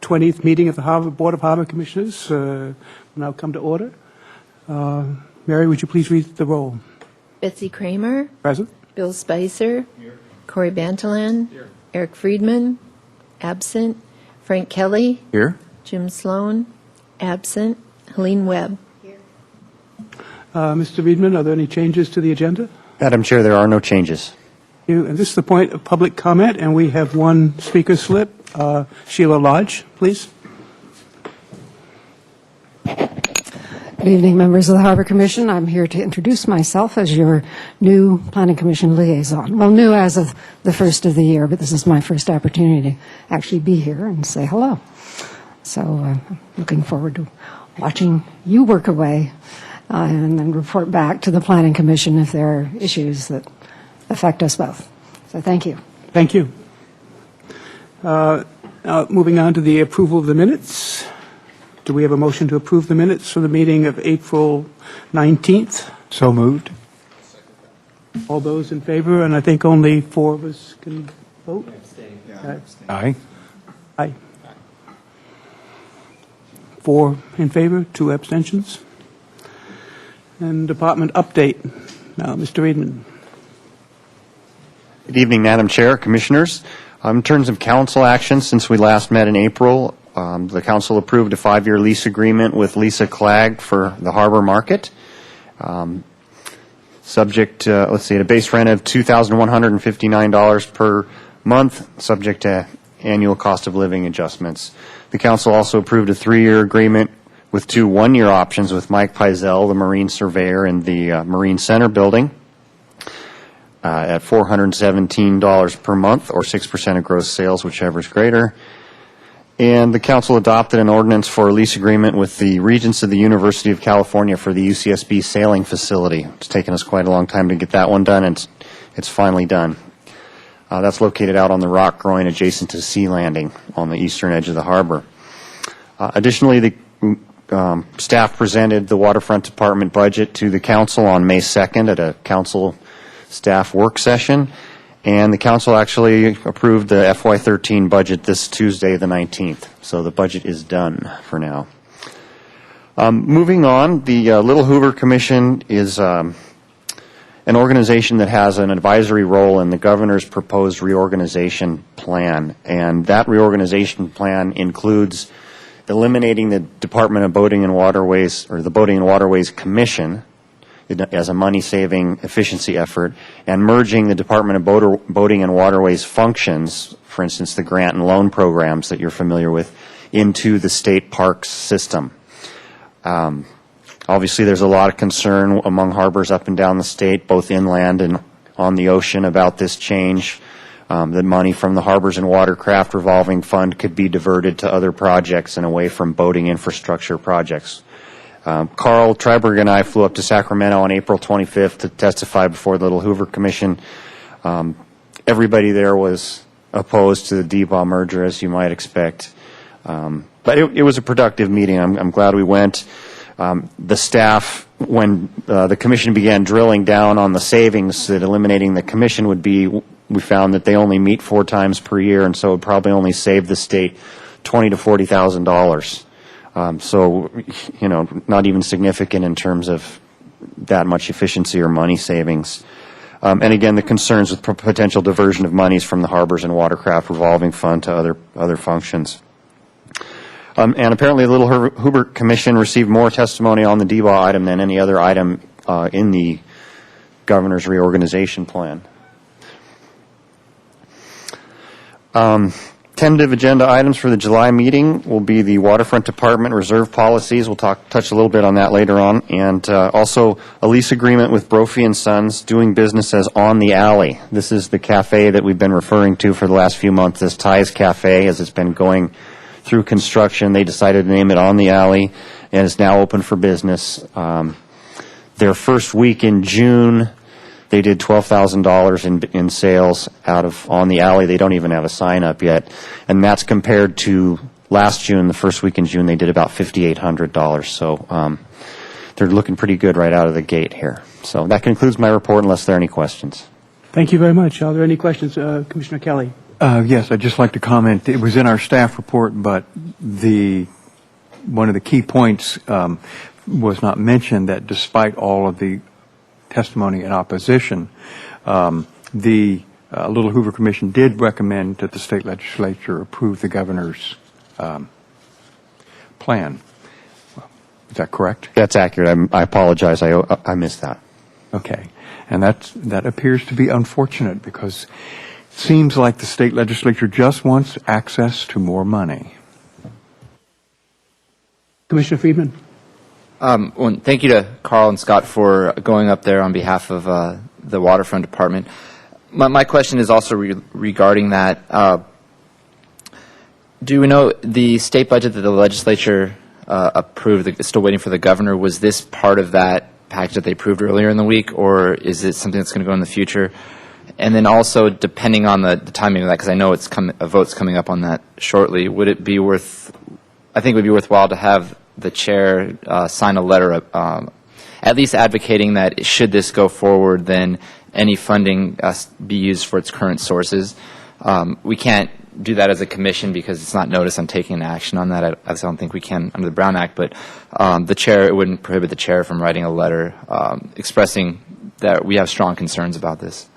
20th meeting of the Harvard Board of Harbor Commissioners will now come to order. Mary, would you please read the roll? Betsy Kramer. Present. Bill Spicer. Here. Corey Bantalan. Here. Eric Friedman. Absent. Frank Kelly. Here. Jim Sloan. Absent. Helene Webb. Here. Mr. Friedman, are there any changes to the agenda? Madam Chair, there are no changes. And this is the point of public comment, and we have one speaker slip. Sheila Lodge, please. Good evening, members of the Harbor Commission. I'm here to introduce myself as your new Planning Commission liaison. Well, new as of the first of the year, but this is my first opportunity to actually be here and say hello. So I'm looking forward to watching you work away and then report back to the Planning Commission if there are issues that affect us both. So thank you. Thank you. Moving on to the approval of the minutes. Do we have a motion to approve the minutes for the meeting of April 19th? So moved. All those in favor, and I think only 4 of us can vote? Aye. Aye. 4 in favor, 2 abstentions. And department update. Now, Mr. Friedman. Good evening, Madam Chair, Commissioners. In terms of council action, since we last met in April, the council approved a 5-year lease agreement with Lisa Clegg for the harbor market. Subject to, let's see, a base rent of $2,159 per month, subject to annual cost of living adjustments. The council also approved a 3-year agreement with 2 1-year options with Mike Pizell, the marine surveyor in the Marine Center building, at $417 per month, or 6% of gross sales, whichever is greater. And the council adopted an ordinance for a lease agreement with the Regents of the University of California for the UCSB sailing facility. It's taken us quite a long time to get that one done, and it's finally done. That's located out on the rock groin adjacent to Sea Landing on the eastern edge of the harbor. Additionally, the staff presented the Waterfront Department budget to the council on May 2nd at a council staff work session, and the council actually approved the FY13 budget this Tuesday, the 19th. So the budget is done for now. Moving on, the Little Hoover Commission is an organization that has an advisory role in the governor's proposed reorganization plan, and that reorganization plan includes eliminating the Department of Boating and Waterways, or the Boating and Waterways Commission, as a money-saving efficiency effort, and merging the Department of Boating and Waterways functions, for instance, the grant and loan programs that you're familiar with, into the state parks system. Obviously, there's a lot of concern among harbors up and down the state, both inland and on the ocean, about this change. The money from the Harbors and Watercraft Revolving Fund could be diverted to other projects and away from boating infrastructure projects. Carl Treiberg and I flew up to Sacramento on April 25th to testify before the Little Hoover Commission. Everybody there was opposed to the DBA merger, as you might expect. But it was a productive meeting. I'm glad we went. The staff, when the commission began drilling down on the savings that eliminating the commission would be, we found that they only meet 4 times per year, and so it would probably only save the state $20,000 to $40,000. So, you know, not even significant in terms of that much efficiency or money savings. And again, the concerns with potential diversion of monies from the Harbors and Watercraft Revolving Fund to other functions. And apparently the Little Hoover Commission received more testimony on the DBA item than any other item in the governor's reorganization plan. Tentative agenda items for the July meeting will be the Waterfront Department reserve policies. We'll touch a little bit on that later on. And also a lease agreement with Brophy & Sons doing business as On the Alley. This is the cafe that we've been referring to for the last few months as Ty's Cafe, as it's been going through construction. They decided to name it On the Alley, and it's now open for business. Their first week in June, they did $12,000 in sales out of On the Alley. They don't even have a sign up yet. And that's compared to last June, the first week in June, they did about $5,800. So they're looking pretty good right out of the gate here. So that concludes my report unless there are any questions. Thank you very much. Are there any questions? Commissioner Kelly. Yes, I'd just like to comment. It was in our staff report, but one of the key points was not mentioned, that despite all of the testimony in opposition, the Little Hoover Commission did recommend that the state legislature approve the governor's plan. Is that correct? That's accurate. I apologize. I missed that. Okay. And that appears to be unfortunate, because it seems like the state legislature just wants access to more money. Commissioner Friedman? Well, thank you to Carl and Scott for going up there on behalf of the Waterfront Department. My question is also regarding that. Do we know the state budget that the legislature approved, still waiting for the governor, was this part of that package that they approved earlier in the week, or is it something that's going to go in the future? And then also, depending on the timing of that, because I know a vote's coming up on that shortly, would it be I think it would be worthwhile to have the chair sign a letter at least advocating that should this go forward, then any funding be used for its current sources. We can't do that as a commission because it's not notice on taking an action on that. I don't think we can under the Brown Act, but the chair, it wouldn't prohibit the chair from writing a letter expressing that we have strong concerns about this.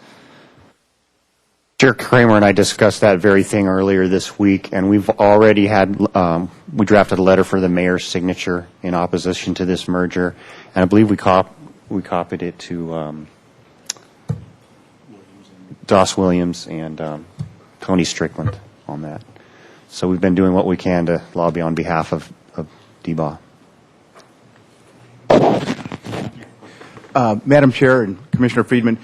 Chair Kramer and I discussed that very thing earlier this week, and we've already had, we drafted a letter for the mayor's signature in opposition to this merger, and I believe we copied it to Doss Williams and Tony Strickland on that. So we've been doing what we can to lobby on behalf of DBA. Madam Chair and Commissioner Friedman,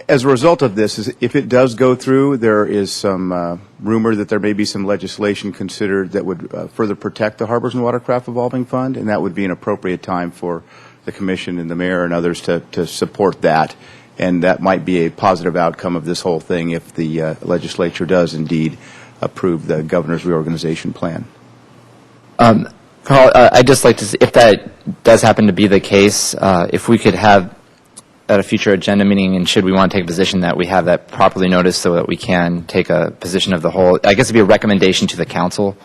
as a result of this, if it does go through, there is some rumor that there may be some legislation considered that would further protect the Harbors and Watercraft Revolving Fund, and that would be an appropriate time for the Commission and the Mayor and others to support that. And that might be a positive outcome of this whole thing if the legislature does indeed approve the governor's reorganization plan. Carl, I'd just like to see, if that does happen to be the case, if we could have at a future agenda meeting, and should we want to take a position, that we have that properly noticed so that we can take a position of the whole. I guess it'd be a recommendation to the council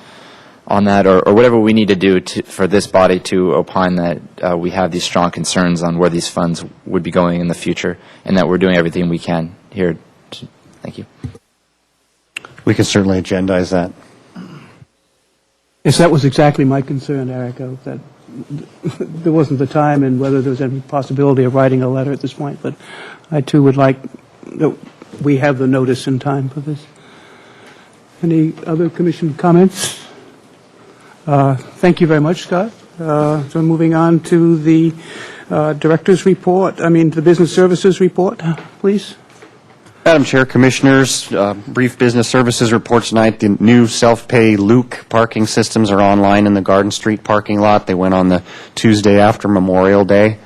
on that, or whatever we need to do for this body to opine that we have these strong concerns on where these funds would be going in the future, and that we're doing everything we can here. Thank you. We can certainly agendize that. Yes, that was exactly my concern, Erica, that there wasn't the time and whether there was any possibility of writing a letter at this point. But I, too, would like that we have the notice in time for this. Any other commission comments? Thank you very much, Scott. So moving on to the director's report, the business services report, please. Madam Chair, Commissioners, brief business services report tonight. The new self-pay Luke parking systems are online in the Garden Street parking lot. They went on the Tuesday after Memorial Day.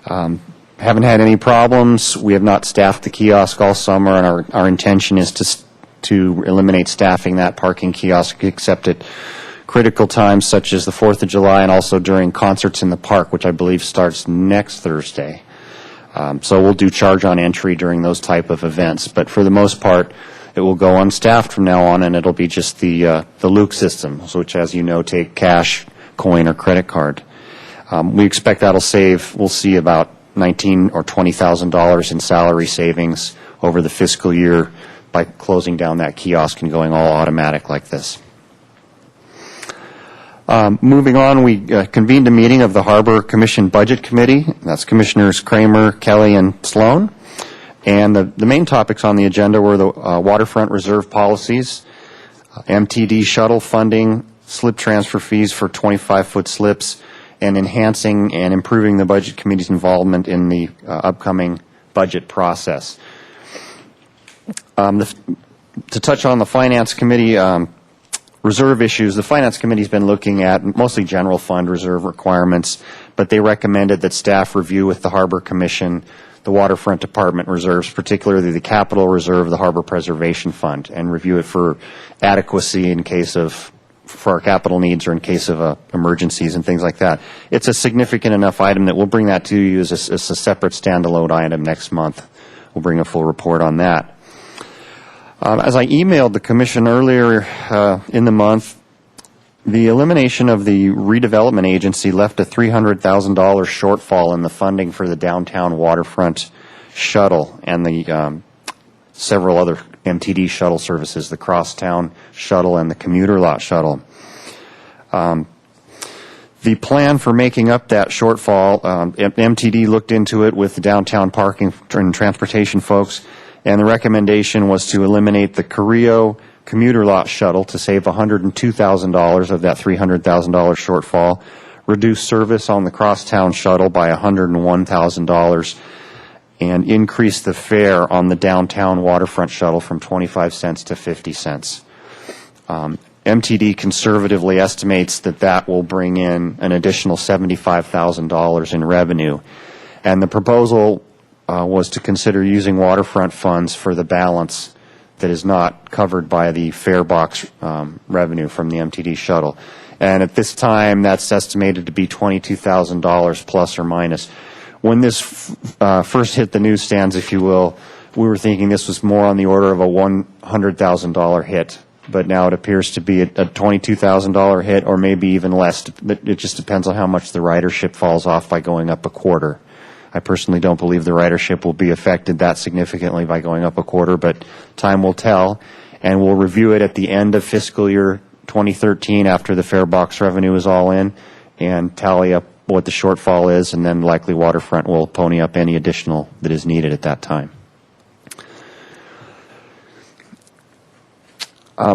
Haven't had any problems. We have not staffed the kiosk all summer, and our intention is to eliminate staffing that parking kiosk except at critical times such as the 4th of July and also during concerts in the park, which I believe starts next Thursday. So we'll do charge on entry during those type of events. But for the most part, it will go unstaffed from now on, and it'll be just the Luke system, which, as you know, take cash, coin, or credit card. We expect that'll save, we'll see about $19,000 or $20,000 in salary savings over the fiscal year by closing down that kiosk and going all automatic like this. Moving on, we convened a meeting of the Harbor Commission Budget Committee. That's Commissioners Kramer, Kelly, and Sloan. And the main topics on the agenda were the waterfront reserve policies, MTD shuttle funding, slip transfer fees for 25-foot slips, and enhancing and improving the Budget Committee's involvement in the upcoming budget process. To touch on the Finance Committee, reserve issues, the Finance Committee has been looking at mostly general fund reserve requirements, but they recommended that staff review with the Harbor Commission the Waterfront Department reserves, particularly the Capital Reserve, the Harbor Preservation Fund, and review it for adequacy in case of, for our capital needs or in case of emergencies and things like that. It's a significant enough item that we'll bring that to you as a separate standalone item next month. We'll bring a full report on that. As I emailed the Commission earlier in the month, The elimination of the redevelopment agency left a $300,000 shortfall in the funding for the downtown waterfront shuttle and the several other MTD shuttle services, the Crosstown shuttle and the commuter lot shuttle. The plan for making up that shortfall, MTD looked into it with the downtown parking and transportation folks, and the recommendation was to eliminate the Carrillo commuter lot shuttle to save $102,000 of that $300,000 shortfall, reduce service on the Crosstown shuttle by $101,000, and increase the fare on the downtown waterfront shuttle from 25 cents to 50 cents. MTD conservatively estimates that that will bring in an additional $75,000 in revenue. And the proposal was to consider using waterfront funds for the balance that is not covered by the fare box revenue from the MTD shuttle. And at this time, that's estimated to be $22,000 plus or minus. When this first hit the newsstands, if you will, we were thinking this was more on the order of a $100,000 hit. But now it appears to be a $22,000 hit, or maybe even less. It just depends on how much the ridership falls off by going up a quarter. I personally don't believe the ridership will be affected that significantly by going up a quarter, but time will tell. And we'll review it at the end of fiscal year 2013 after the fare box revenue is all in and tally up what the shortfall is, and then likely Waterfront will pony up any additional that is needed at that time.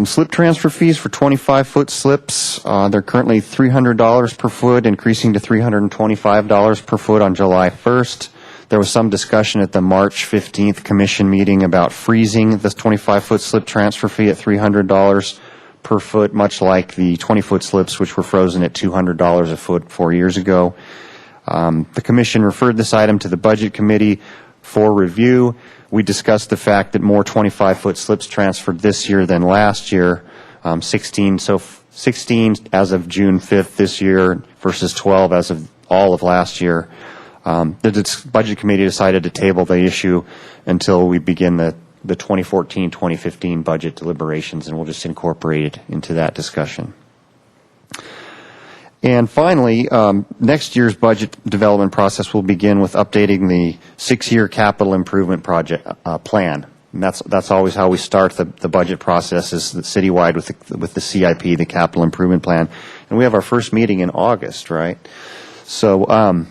Slip transfer fees for 25-foot slips, they're currently $300 per foot, increasing to $325 per foot on July 1st. There was some discussion at the March 15th commission meeting about freezing this 25-foot slip transfer fee at $300 per foot, much like the 20-foot slips, which were frozen at $200 a foot 4 years ago. The commission referred this item to the Budget Committee for review. We discussed the fact that more 25-foot slips transferred this year than last year, 16 as of June 5th this year versus 12 as of all of last year. The Budget Committee decided to table the issue until we begin the 2014-2015 budget deliberations, and we'll just incorporate it into that discussion. And finally, next year's budget development process will begin with updating the 6-year capital improvement project plan. And that's always how we start the budget process, is citywide with the CIP, the capital improvement plan. And we have our first meeting in August, right? So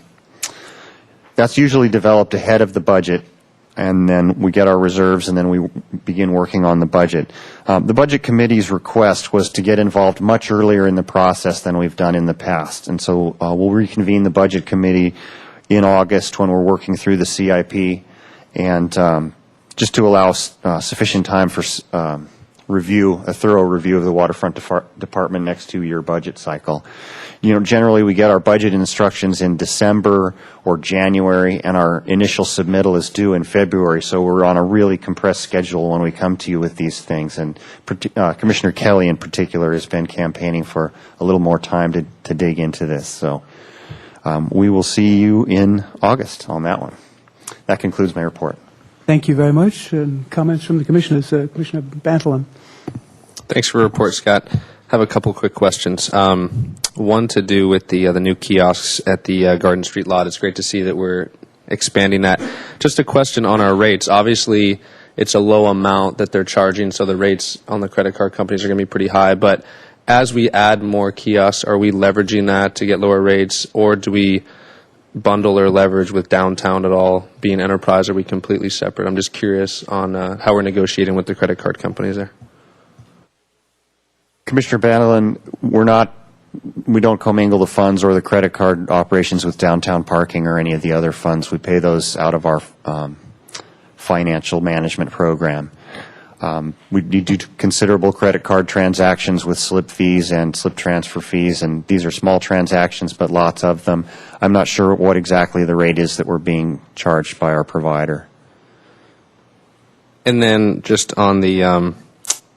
that's usually developed ahead of the budget, and then we get our reserves, and then we begin working on the budget. The Budget Committee's request was to get involved much earlier in the process than we've done in the past. And so we'll reconvene the Budget Committee in August when we're working through the CIP, and just to allow sufficient time for a thorough review of the Waterfront Department next 2-year budget cycle. You know, generally we get our budget instructions in December or January, and our initial submittal is due in February, so we're on a really compressed schedule when we come to you with these things. And Commissioner Kelly in particular has been campaigning for a little more time to dig into this. So we will see you in August on that one. That concludes my report. Thank you very much. And comments from the commissioners. Commissioner Bantalan. Thanks for the report, Scott. I have a couple quick questions. One to do with the new kiosks at the Garden Street lot. It's great to see that we're expanding that. Just a question on our rates. Obviously, it's a low amount that they're charging, so the rates on the credit card companies are going to be pretty high. But as we add more kiosks, are we leveraging that to get lower rates, or do we bundle or leverage with downtown at all? Being enterprise, are we completely separate? I'm just curious on how we're negotiating with the credit card companies there. Commissioner Bantalan, we don't commingle the funds or the credit card operations with downtown parking or any of the other funds. We pay those out of our financial management program. We do considerable credit card transactions with slip fees and slip transfer fees, and these are small transactions, but lots of them. I'm not sure what exactly the rate is that we're being charged by our provider. And then just on the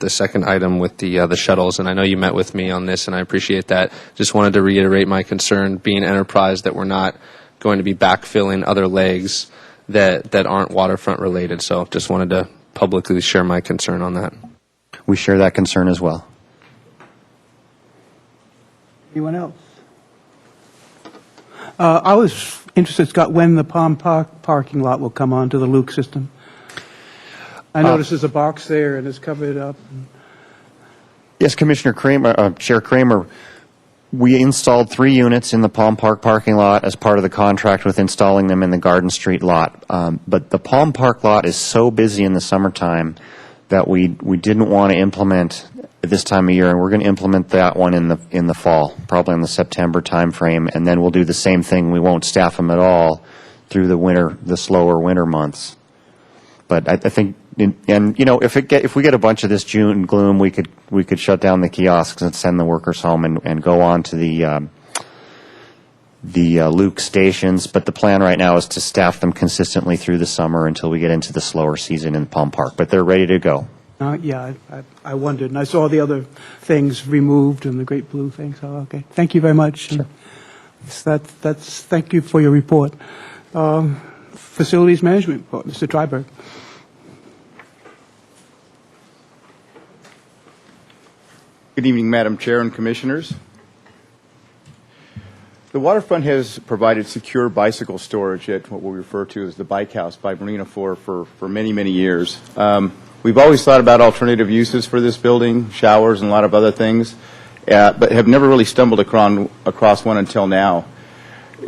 second item with the shuttles, and I know you met with me on this, and I appreciate that. Just wanted to reiterate my concern, being enterprise, that we're not going to be backfilling other legs that aren't waterfront related. So just wanted to publicly share my concern on that. We share that concern as well. Anyone else? I was interested, Scott, when the Palm Park parking lot will come onto the Luke system. I notice there's a box there and it's covered up. Yes, Commissioner Kramer, Chair Kramer, we installed 3 units in the Palm Park parking lot as part of the contract with installing them in the Garden Street lot. But the Palm Park lot is so busy in the summertime that we didn't want to implement at this time of year, and we're going to implement that one in the fall, probably in the September timeframe, and then we'll do the same thing. We won't staff them at all through the slower winter months. But I think, and you know, if we get a bunch of this June gloom, we could shut down the kiosks and send the workers home and go on to the Luke stations. But the plan right now is to staff them consistently through the summer until we get into the slower season in Palm Park. But they're ready to go. Yeah, I wondered, and I saw the other things removed and the great blue thing, so, okay. Thank you very much. Sure. Thank you for your report. Facilities Management Report, Mr. Dryberg. Good evening, Madam Chair and Commissioners. The waterfront has provided secure bicycle storage at what we refer to as the Bike House by Marina 4 for many, many years. We've always thought about alternative uses for this building, showers and a lot of other things, but have never really stumbled across one until now.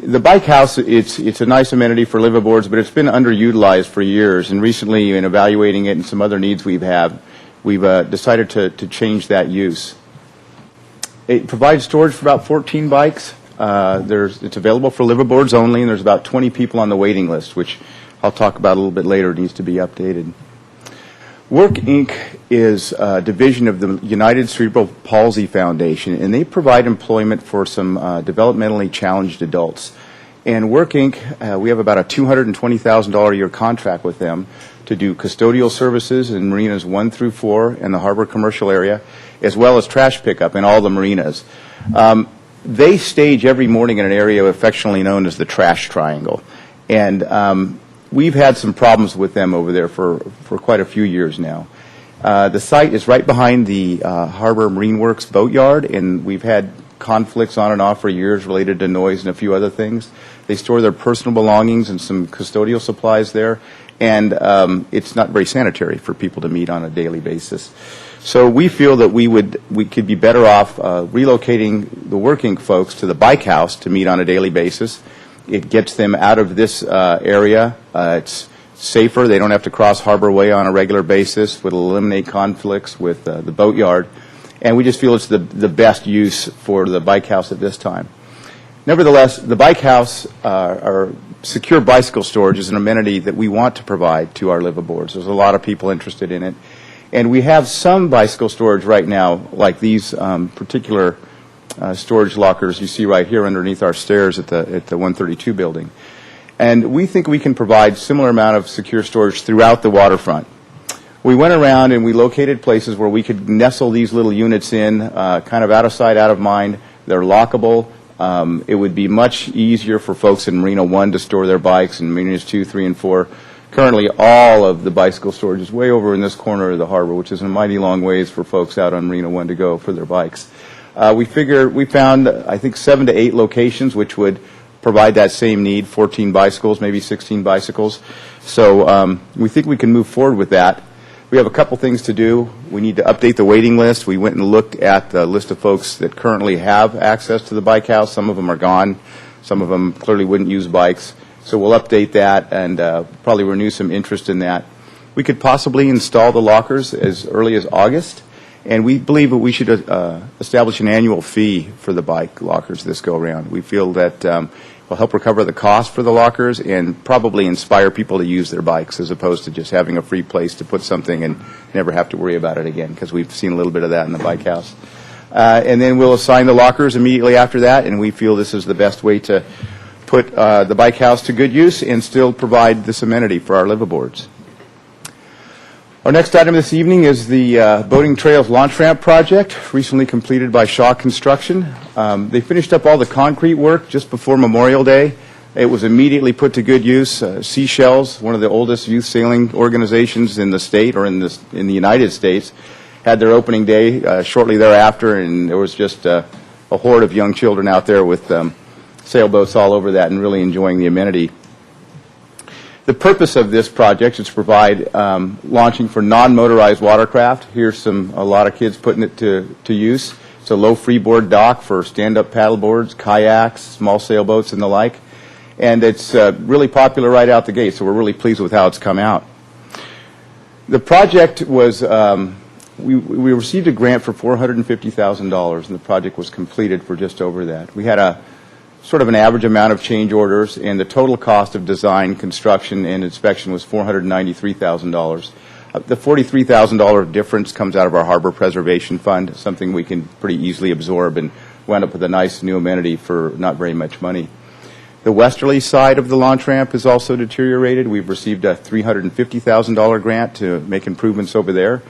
The Bike House, it's a nice amenity for liveaboards, but it's been underutilized for years, and recently in evaluating it and some other needs we've decided to change that use. It provides storage for about 14 bikes. It's available for liveaboards only, and there's about 20 people on the waiting list, which I'll talk about a little bit later. It needs to be updated. Work, Inc. is a division of the United Cerebral Palsy Foundation, and they provide employment for some developmentally challenged adults. And Work, Inc., we have about a $220,000 a year contract with them to do custodial services in marinas 1 through 4 in the harbor commercial area, as well as trash pickup in all the marinas. They stage every morning in an area affectionately known as the Trash Triangle. And we've had some problems with them over there for quite a few years now. The site is right behind the Harbor Marine Works boatyard, and we've had conflicts on and off for years related to noise and a few other things. They store their personal belongings and some custodial supplies there, and it's not very sanitary for people to meet on a daily basis. So we feel that we could be better off relocating the Work, Inc. folks to the Bike House to meet on a daily basis. It gets them out of this area. It's safer. They don't have to cross Harbor Way on a regular basis. Would eliminate conflicts with the boatyard. And we just feel it's the best use for the Bike House at this time. Nevertheless, the Bike House, our secure bicycle storage, is an amenity that we want to provide to our liveaboards. There's a lot of people interested in it. And we have some bicycle storage right now, like these particular storage lockers you see right here underneath our stairs at the 132 building. And we think we can provide similar amount of secure storage throughout the waterfront. We went around and we located places where we could nestle these little units in, kind of out of sight, out of mind. They're lockable. It would be much easier for folks in Marina 1 to store their bikes, and Marinas 2, 3, and 4. Currently, all of the bicycle storage is way over in this corner of the harbor, which is a mighty long ways for folks out on Marina 1 to go for their bikes. We found, I think, 7 to 8 locations which would provide that same need, 14 bicycles, maybe 16 bicycles. So we think we can move forward with that. We have a couple things to do. We need to update the waiting list. We went and looked at the list of folks that currently have access to the Bike House. Some of them are gone. Some of them clearly wouldn't use bikes. So we'll update that and probably renew some interest in that. We could possibly install the lockers as early as August. And we believe that we should establish an annual fee for the bike lockers this go-around. We feel that will help recover the cost for the lockers and probably inspire people to use their bikes as opposed to just having a free place to put something and never have to worry about it again, because we've seen a little bit of that in the Bike House. And then we'll assign the lockers immediately after that, and we feel this is the best way to put the Bike House to good use and still provide this amenity for our liveaboards. Our next item this evening is the Boating Trails Launch Ramp project, recently completed by Shaw Construction. They finished up all the concrete work just before Memorial Day. It was immediately put to good use. Seashells, one of the oldest youth sailing organizations in the state or in the United States, had their opening day shortly thereafter, and there was just a horde of young children out there with sailboats all over that and really enjoying the amenity. The purpose of this project is to provide launching for non-motorized watercraft. Here's a lot of kids putting it to use. It's a low freeboard dock for stand-up paddleboards, kayaks, small sailboats, and the like. And it's really popular right out the gate, so we're really pleased with how it's come out. The project was, we received a grant for $450,000, and the project was completed for just over that. We had a sort of an average amount of change orders, and the total cost of design, construction, and inspection was $493,000. The $43,000 difference comes out of our Harbor Preservation Fund, something we can pretty easily absorb and wind up with a nice new amenity for not very much money. The westerly side of the launch ramp is also deteriorated. We've received a $350,000 grant to make improvements over there.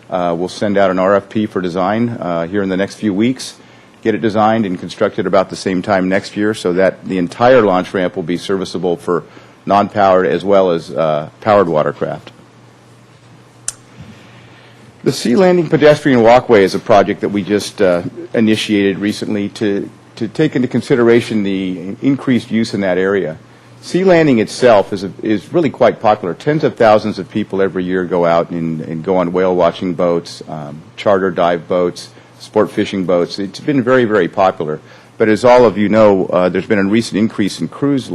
We'll send out an RFP for design here in the next few weeks, get it designed and constructed about the same time next year so that the entire launch ramp will be serviceable for non-powered as well as powered watercraft. The Sea Landing Pedestrian Walkway is a project that we just initiated recently to take into consideration the increased use in that area. Sea Landing itself is really quite popular. Tens of thousands of people every year go out and go on whale watching boats, charter dive boats, sport fishing boats. It's been very, very popular. But as all of you know, there's been a recent increase in cruise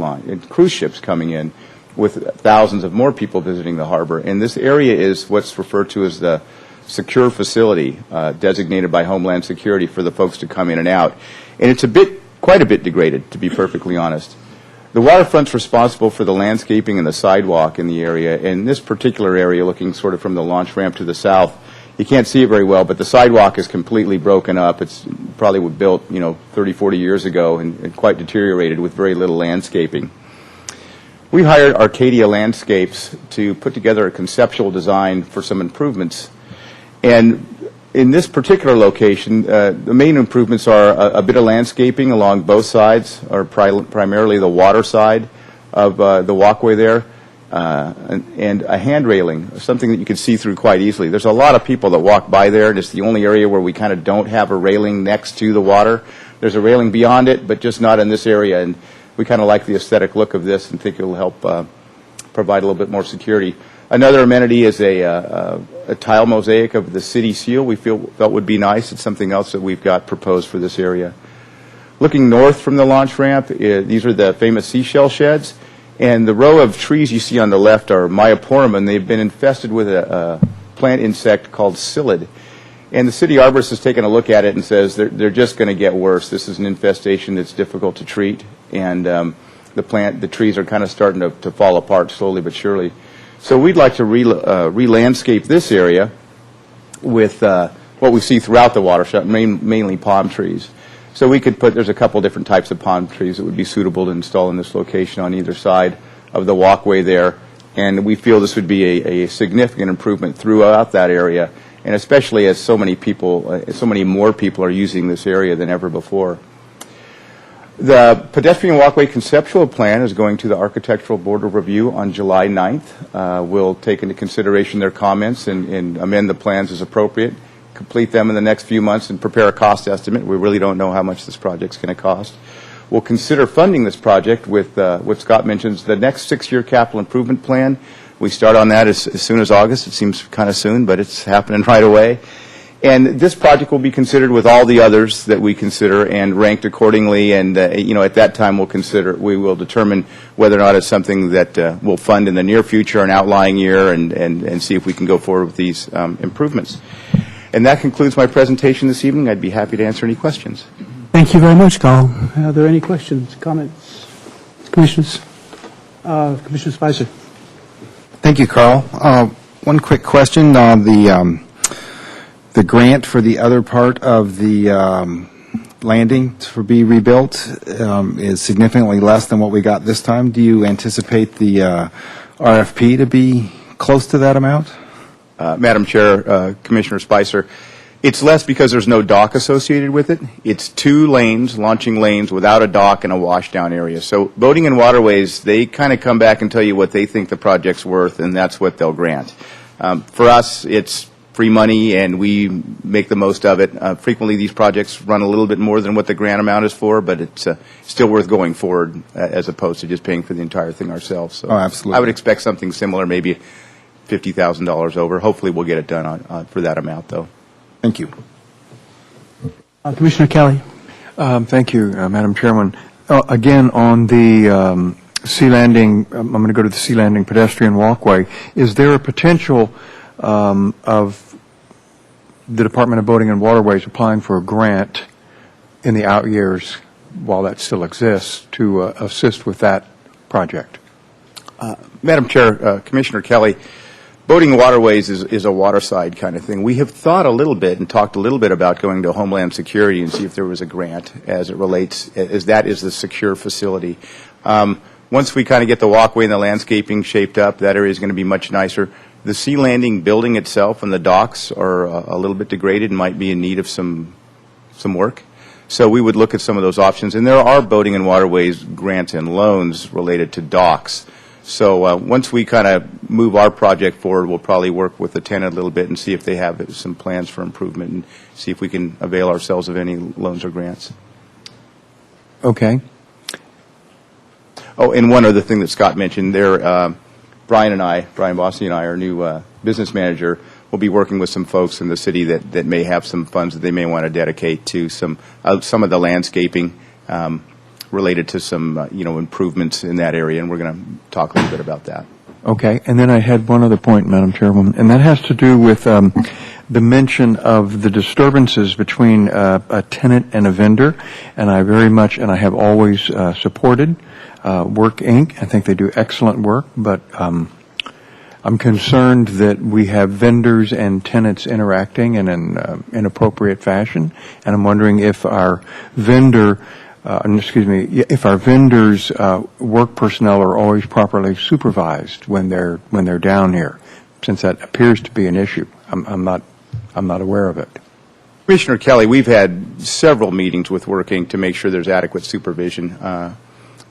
ships coming in with thousands of more people visiting the harbor. And this area is what's referred to as the secure facility designated by Homeland Security for the folks to come in and out. And it's quite a bit degraded, to be perfectly honest. The waterfront's responsible for the landscaping and the sidewalk in the area. In this particular area, looking sort of from the launch ramp to the south, you can't see it very well, but the sidewalk is completely broken up. It's probably built, 30, 40 years ago and quite deteriorated with very little landscaping. We hired Arcadia Landscapes to put together a conceptual design for some improvements. And in this particular location, the main improvements are a bit of landscaping along both sides, or primarily the water side of the walkway there, and a hand railing, something that you can see through quite easily. There's a lot of people that walk by there, and it's the only area where we kind of don't have a railing next to the water. There's a railing beyond it, but just not in this area, and we kind of like the aesthetic look of this and think it will help provide a little bit more security. Another amenity is a tile mosaic of the city seal we felt would be nice. It's something else that we've got proposed for this area. Looking north from the launch ramp, these are the famous seashell sheds. And the row of trees you see on the left are Myoporum, and they've been infested with a plant insect called psyllid. And the city arborist has taken a look at it and says they're just going to get worse. This is an infestation that's difficult to treat. And the trees are kind of starting to fall apart slowly but surely. So we'd like to re-landscape this area with what we see throughout the watershed, mainly palm trees. So we could there's a couple different types of palm trees that would be suitable to install in this location on either side of the walkway there. And we feel this would be a significant improvement throughout that area, and especially as so many more people are using this area than ever before. The pedestrian walkway conceptual plan is going to the Architectural Board of Review on July 9th. We'll take into consideration their comments and amend the plans as appropriate, complete them in the next few months, and prepare a cost estimate. We really don't know how much this project's going to cost. We'll consider funding this project with what Scott mentions, the next 6-year capital improvement plan. We start on that as soon as August. It seems kind of soon, but it's happening right away. And this project will be considered with all the others that we consider and ranked accordingly. And at that time we will determine whether or not it's something that we'll fund in the near future, an outlying year, and see if we can go forward with these improvements. And that concludes my presentation this evening. I'd be happy to answer any questions. Thank you very much, Carl. Are there any questions, comments, commissioners? Commissioner Spicer. Thank you, Carl. One quick question on the grant for the other part of the landing to be rebuilt is significantly less than what we got this time. Do you anticipate the RFP to be close to that amount? Madam Chair, Commissioner Spicer, it's less because there's no dock associated with it. It's 2 lanes, launching lanes, without a dock and a washdown area. So boating and waterways, they kind of come back and tell you what they think the project's worth, and that's what they'll grant. For us, it's free money, and we make the most of it. Frequently, these projects run a little bit more than what the grant amount is for, but it's still worth going forward as opposed to just paying for the entire thing ourselves. So Oh, absolutely. I would expect something similar, maybe $50,000 over. Hopefully, we'll get it done for that amount, though. Thank you. Commissioner Kelly. Thank you, Madam Chairman. Again, on the Sea Landing, I'm going to go to the Sea Landing pedestrian walkway. Is there a potential of the Department of Boating and Waterways applying for a grant in the out years, while that still exists, to assist with that project? Madam Chair, Commissioner Kelly, boating waterways is a waterside kind of thing. We have thought a little bit and talked a little bit about going to Homeland Security and see if there was a grant as it relates, as that is the secure facility. Once we kind of get the walkway and the landscaping shaped up, that area is going to be much nicer. The Sea Landing building itself and the docks are a little bit degraded and might be in need of some work. So we would look at some of those options. And there are boating and waterways grants and loans related to docks. So once we kind of move our project forward, we'll probably work with the tenant a little bit and see if they have some plans for improvement and see if we can avail ourselves of any loans or grants. Okay. Oh, and one other thing that Scott mentioned there, Brian Bossy and I, our new business manager, will be working with some folks in the city that may have some funds that they may want to dedicate to some of the landscaping related to some improvements in that area, and we're going to talk a little bit about that. Okay, and then I had one other point, Madam Chairwoman, and that has to do with the mention of the disturbances between a tenant and a vendor, and I very much, and I have always supported Work Inc. I think they do excellent work, but I'm concerned that we have vendors and tenants interacting in an inappropriate fashion, and I'm wondering if our if our vendors' work personnel are always properly supervised when they're down here, since that appears to be an issue. I'm not aware of it. Commissioner Kelly, we've had several meetings with Work Inc. to make sure there's adequate supervision,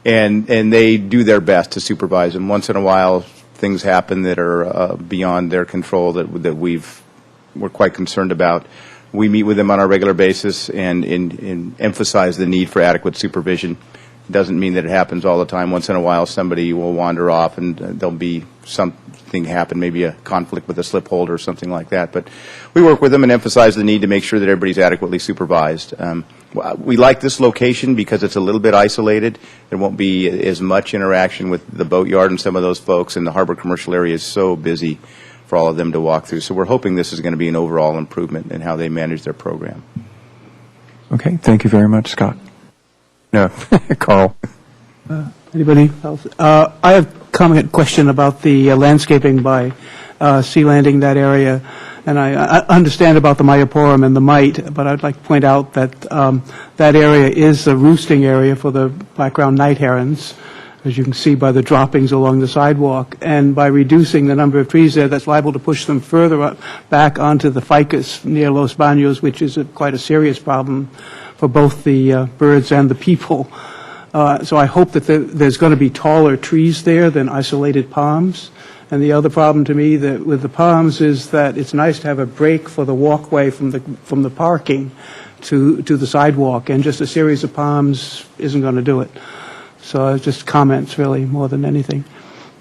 and they do their best to supervise them. Once in a while, things happen that are beyond their control that we're quite concerned about. We meet with them on a regular basis and emphasize the need for adequate supervision. It doesn't mean that it happens all the time. Once in a while, somebody will wander off and there'll be something happen, maybe a conflict with a slip holder or something like that. But we work with them and emphasize the need to make sure that everybody's adequately supervised. We like this location because it's a little bit isolated. There won't be as much interaction with the boatyard and some of those folks, and the harbor commercial area is so busy for all of them to walk through. So we're hoping this is going to be an overall improvement in how they manage their program. Okay, thank you very much, Scott. No, Carl. Anybody else? I have a question about the landscaping by Sea Landing, that area. And I understand about the Myoporum and the mite, but I'd like to point out that that area is a roosting area for the black-ground night herons, as you can see by the droppings along the sidewalk. And by reducing the number of trees there, that's liable to push them further back onto the ficus near Los Banos, which is quite a serious problem for both the birds and the people. So I hope that there's going to be taller trees there than isolated palms. And the other problem to me with the palms is that it's nice to have a break for the walkway from the parking to the sidewalk, and just a series of palms isn't going to do it. So just comments, really, more than anything.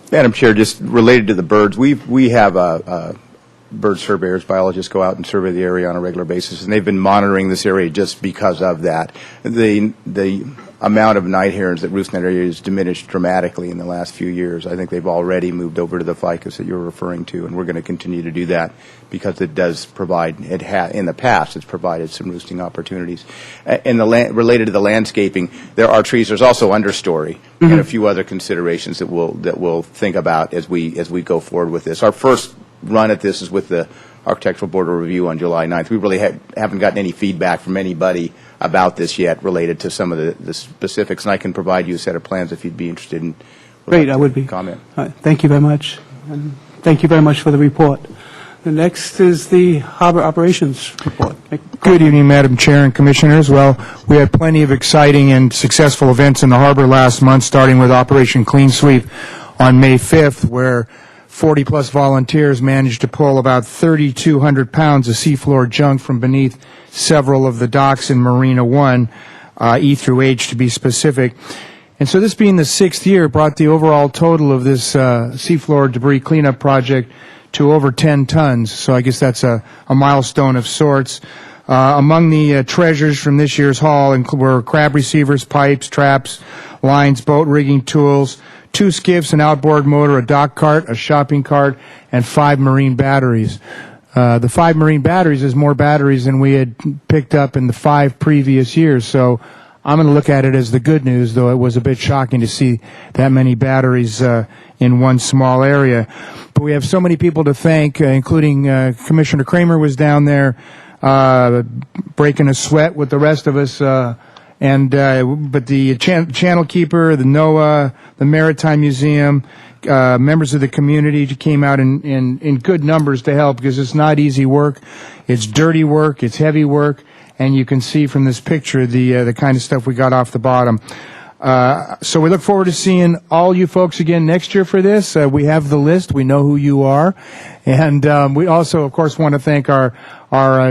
Madam Chair, just related to the birds, we have bird surveyors, biologists go out and survey the area on a regular basis, and they've been monitoring this area just because of that. The amount of night herons that roost in that area has diminished dramatically in the last few years. I think they've already moved over to the ficus that you're referring to, and we're going to continue to do that because it does provide, in the past, it's provided some roosting opportunities. And related to the landscaping, there are trees. There's also understory and a few other considerations that we'll think about as we go forward with this. Our first run at this is with the Architectural Board of Review on July 9th. We really haven't gotten any feedback from anybody about this yet related to some of the specifics, and I can provide you a set of plans if you'd be interested in. Great, I would be. Comment. Thank you very much. And thank you very much for the report. The next is the Harbor Operations Report. Good evening, Madam Chair and Commissioners. Well, we had plenty of exciting and successful events in the harbor last month, starting with Operation Clean Sweep on May 5th, where 40-plus volunteers managed to pull about 3,200 pounds of seafloor junk from beneath several of the docks in Marina 1, E through H to be specific. And so this being the 6th year brought the overall total of this seafloor debris cleanup project to over 10 tons. So I guess that's a milestone of sorts. Among the treasures from this year's haul were crab receivers, pipes, traps, lines, boat rigging tools, 2 skiffs, an outboard motor, a dock cart, a shopping cart, and 5 marine batteries. The 5 marine batteries is more batteries than we had picked up in the 5 previous years. So I'm going to look at it as the good news, though it was a bit shocking to see that many batteries in one small area. But we have so many people to thank, including Commissioner Kramer was down there breaking a sweat with the rest of us. But the Channel Keeper, the NOAA, the Maritime Museum, members of the community came out in good numbers to help, because it's not easy work. It's dirty work. It's heavy work. And you can see from this picture the kind of stuff we got off the bottom. So we look forward to seeing all you folks again next year for this. We have the list. We know who you are. And we also, of course, want to thank our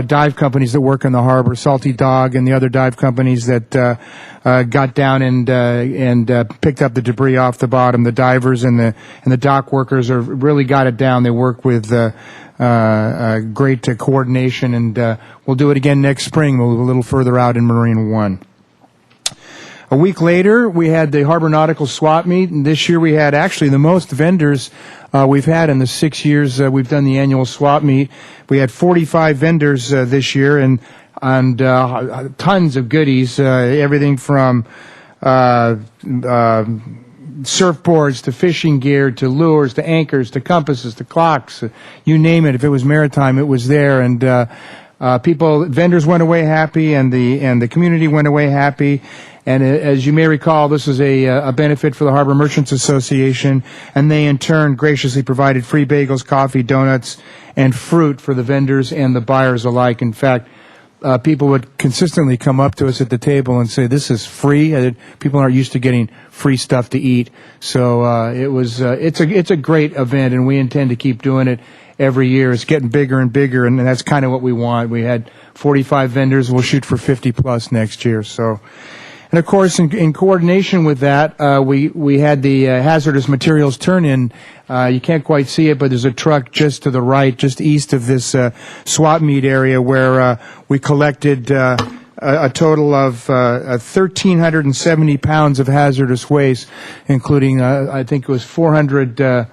dive companies that work in the harbor, Salty Dog and the other dive companies that got down and picked up the debris off the bottom. The divers and the dock workers really got it down. They work with great coordination, and we'll do it again next spring. We'll move a little further out in Marina 1. A week later, we had the Harbor Nautical Swap Meet, and this year we had actually the most vendors we've had in the 6 years we've done the annual Swap Meet. We had 45 vendors this year, and tons of goodies, everything from surfboards to fishing gear to lures to anchors to compasses to clocks, you name it. If it was maritime, it was there, and vendors went away happy, and the community went away happy. And as you may recall, this is a benefit for the Harbor Merchants Association, and they in turn graciously provided free bagels, coffee, donuts, and fruit for the vendors and the buyers alike. In fact, people would consistently come up to us at the table and say, "This is free." People aren't used to getting free stuff to eat, so it's a great event, and we intend to keep doing it every year. It's getting bigger and bigger, and that's kind of what we want. We had 45 vendors. We'll shoot for 50 plus next year. So. And of course, in coordination with that, we had the hazardous materials turn-in. You can't quite see it, but there's a truck just to the right, just east of this swap meet area, where we collected a total of 1,370 pounds of hazardous waste, including I think it was 400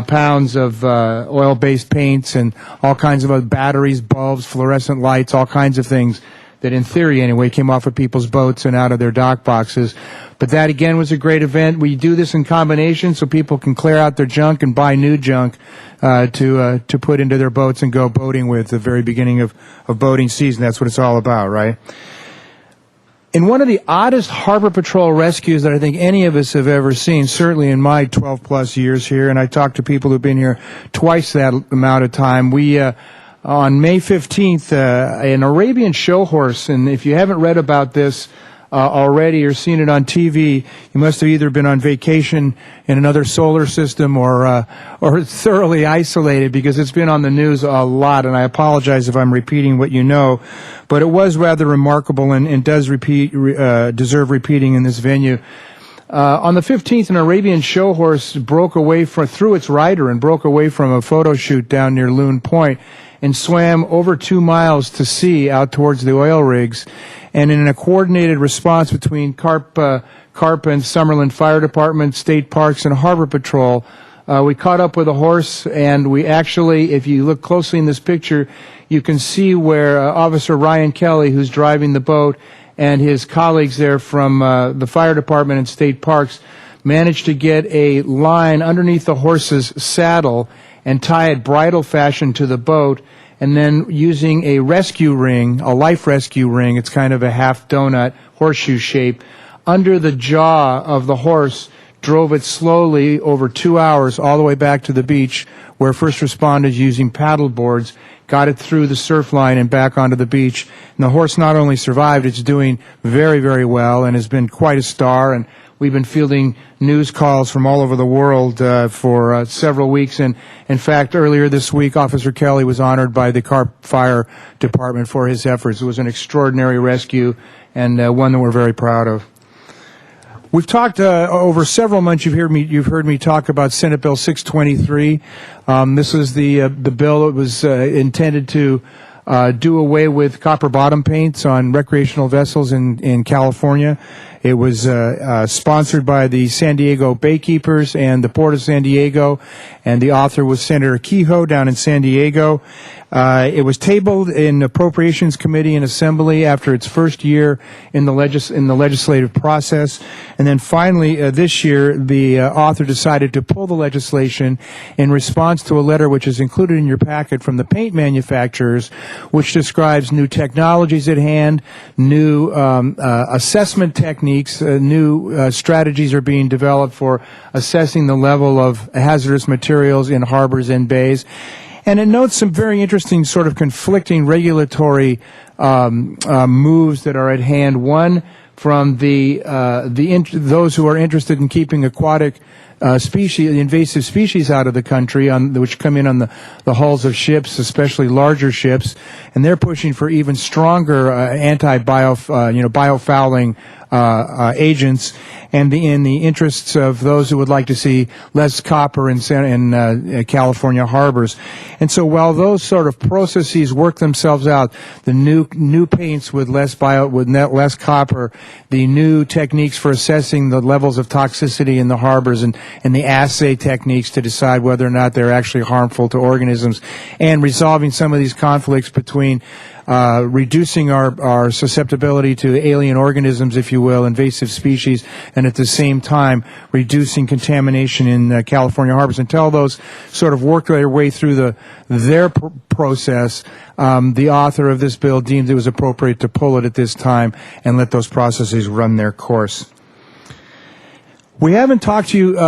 pounds of oil-based paints and all kinds of other batteries, bulbs, fluorescent lights, all kinds of things that in theory anyway came off of people's boats and out of their dock boxes. But that again was a great event. We do this in combination so people can clear out their junk and buy new junk to put into their boats and go boating with at the very beginning of boating season. That's what it's all about, right? In one of the oddest Harbor Patrol rescues that I think any of us have ever seen, certainly in my 12 plus years here, and I talked to people who've been here twice that amount of time, we on May 15th, an Arabian show horse, and if you haven't read about this already or seen it on TV, you must have either been on vacation in another solar system or thoroughly isolated, because it's been on the news a lot, and I apologize if I'm repeating what you know, but it was rather remarkable and does deserve repeating in this venue. On the 15th, an Arabian show horse broke away through its rider and broke away from a photo shoot down near Loon Point, and swam over 2 miles to sea out towards the oil rigs. And in a coordinated response between Carp and Summerlin Fire Department, State Parks, and Harbor Patrol, we caught up with a horse, and we actually, if you look closely in this picture, you can see where Officer Ryan Kelly, who's driving the boat, and his colleagues there from the Fire Department and State Parks managed to get a line underneath the horse's saddle and tie it bridle fashion to the boat, and then using a rescue ring, a life rescue ring, it's kind of a half donut, horseshoe shape, under the jaw of the horse, drove it slowly over 2 hours all the way back to the beach, where first responders using paddle boards got it through the surf line and back onto the beach. And the horse not only survived, it's doing very, very well and has been quite a star. And we've been fielding news calls from all over the world for several weeks. And in fact, earlier this week, Officer Kelly was honored by the Carp Fire Department for his efforts. It was an extraordinary rescue and one that we're very proud of. We've talked over several months. You've heard me talk about Senate Bill 623. This is the bill that was intended to do away with copper bottom paints on recreational vessels in California. It was sponsored by the San Diego Baykeepers and the Port of San Diego, and the author was Senator Kehoe down in San Diego. It was tabled in Appropriations Committee and Assembly after its first year in the legislative process, and then finally this year the author decided to pull the legislation in response to a letter which is included in your packet from the paint manufacturers, which describes new technologies at hand, new assessment techniques, new strategies are being developed for assessing the level of hazardous materials in harbors and bays. And it notes some very interesting sort of conflicting regulatory moves that are at hand. One from those who are interested in keeping aquatic invasive species out of the country, which come in on the hulls of ships, especially larger ships, and they're pushing for even stronger biofouling agents, and in the interests of those who would like to see less copper in California harbors. And so while those sort of processes work themselves out, the new paints with less copper, the new techniques for assessing the levels of toxicity in the harbors, and the assay techniques to decide whether or not they're actually harmful to organisms, and resolving some of these conflicts between reducing our susceptibility to alien organisms, if you will, invasive species, and at the same time reducing contamination in California harbors. Until those sort of work their way through their process, the author of this bill deemed it was appropriate to pull it at this time and let those processes run their course. We haven't talked to you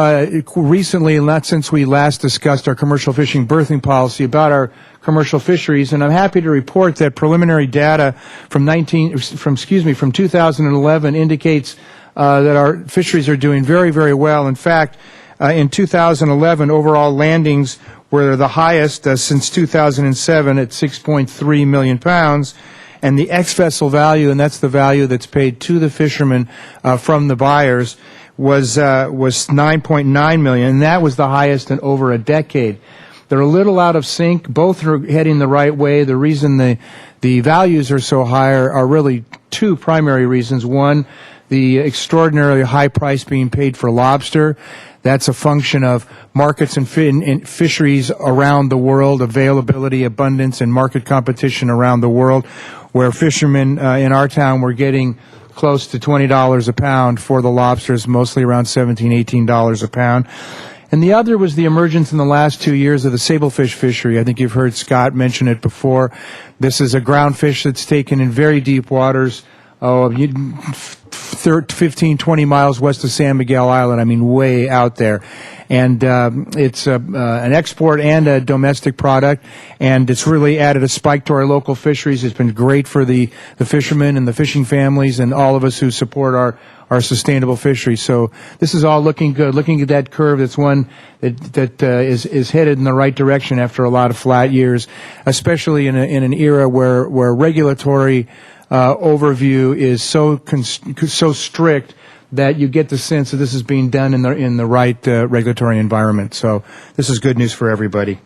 recently, not since we last discussed our commercial fishing berthing policy, about our commercial fisheries, and I'm happy to report that preliminary data from 2011 indicates that our fisheries are doing very, very well. In fact, in 2011, overall landings were the highest since 2007 at 6.3 million pounds. And the ex-vessel value, and that's the value that's paid to the fishermen from the buyers, was 9.9 million, and that was the highest in over a decade. They're a little out of sync. Both are heading the right way. The reason the values are so high are really two primary reasons. One, the extraordinarily high price being paid for lobster. That's a function of markets and fisheries around the world, availability, abundance, and market competition around the world, where fishermen in our town were getting close to $20 a pound for the lobsters, mostly around $17, $18 a pound. And the other was the emergence in the last 2 years of the sablefish fishery. I think you've heard Scott mention it before. This is a ground fish that's taken in very deep waters, 15, 20 miles west of San Miguel Island. I mean, way out there. And it's an export and a domestic product, and it's really added a spike to our local fisheries. It's been great for the fishermen and the fishing families and all of us who support our sustainable fisheries. So this is all looking good. Looking at that curve, it's one that is headed in the right direction after a lot of flat years, especially in an era where regulatory overview is so strict that you get the sense that this is being done in the right regulatory environment. So this is good news for everybody.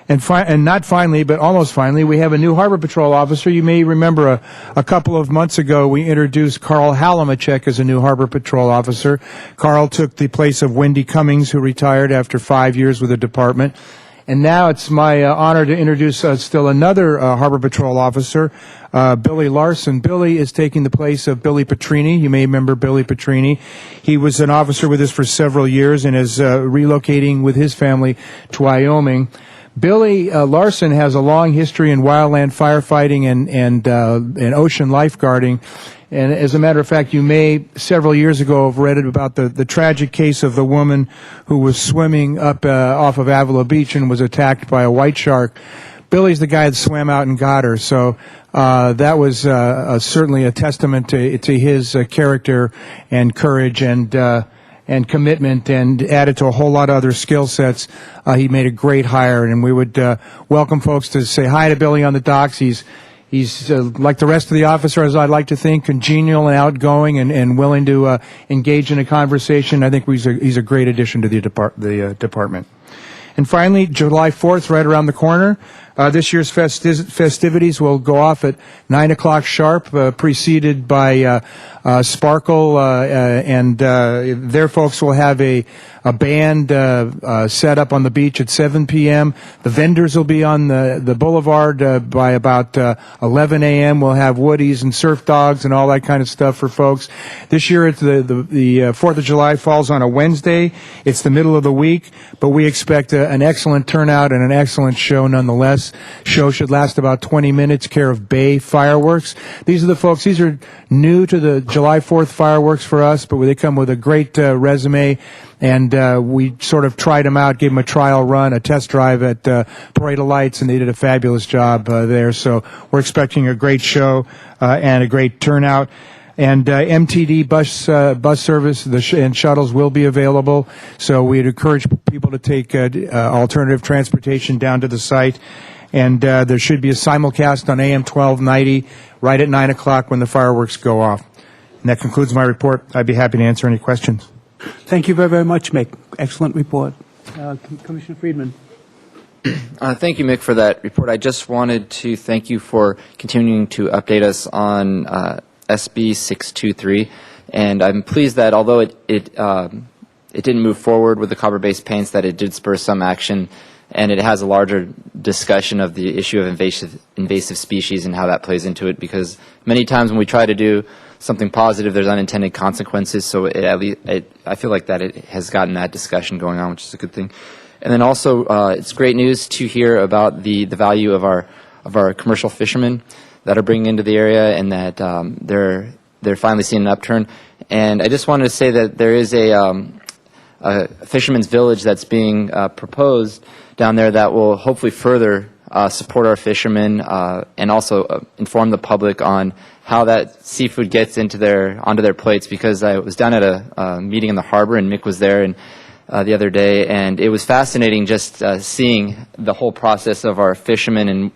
And not finally, but almost finally, we have a new Harbor Patrol officer. You may remember a couple of months ago we introduced Carl Halamachek as a new Harbor Patrol officer. Carl took the place of Wendy Cummings, who retired after 5 years with the department. And now it's my honor to introduce still another Harbor Patrol officer, Billy Larson. Billy is taking the place of Billy Petrini. You may remember Billy Petrini. He was an officer with us for several years and is relocating with his family to Wyoming. Billy Larson has a long history in wildland firefighting and ocean lifeguarding. And as a matter of fact, you may, several years ago, have read about the tragic case of the woman who was swimming up off of Avila Beach and was attacked by a white shark. Billy's the guy that swam out and got her. So that was certainly a testament to his character and courage and commitment, and added to a whole lot of other skill sets. He made a great hire, and we would welcome folks to say hi to Billy on the docks. He's like the rest of the officers, I'd like to think, congenial and outgoing and willing to engage in a conversation. I think he's a great addition to the department. And finally, July 4th, right around the corner. This year's festivities will go off at 9 o'clock sharp, preceded by Sparkle, and their folks will have a band set up on the beach at 7 p.m. The vendors will be on the boulevard by about 11 a.m. We'll have woodies and surf dogs and all that kind of stuff for folks. This year, it's the 4th of July falls on a Wednesday. It's the middle of the week, but we expect an excellent turnout and an excellent show nonetheless. Show should last about 20 minutes, care of Bay Fireworks. These are the folks, these are new to the July 4th fireworks for us, but they come with a great resume, and we sort of tried them out, gave them a trial run, a test drive at Parade of Lights, and they did a fabulous job there. So we're expecting a great show and a great turnout. And MTD bus service and shuttles will be available, so we'd encourage people to take alternative transportation down to the site. And there should be a simulcast on AM 1290 right at 9 o'clock when the fireworks go off. And that concludes my report. I'd be happy to answer any questions. Thank you very, very much, Mick. Excellent report. Commissioner Friedman. Thank you, Mick, for that report. I just wanted to thank you for continuing to update us on SB 623, and I'm pleased that although it didn't move forward with the copper-based paints, that it did spur some action, and it has a larger discussion of the issue of invasive species and how that plays into it, because many times when we try to do something positive, there's unintended consequences, so I feel like that it has gotten that discussion going on, which is a good thing. And then also, it's great news to hear about the value of our commercial fishermen that are bringing into the area, and that they're finally seeing an upturn. And I just wanted to say that there is a fisherman's village that's being proposed down there that will hopefully further support our fishermen and also inform the public on how that seafood gets onto their plates. Because I was down at a meeting in the harbor, and Mick was there, and the other day, and it was fascinating just seeing the whole process of our fishermen and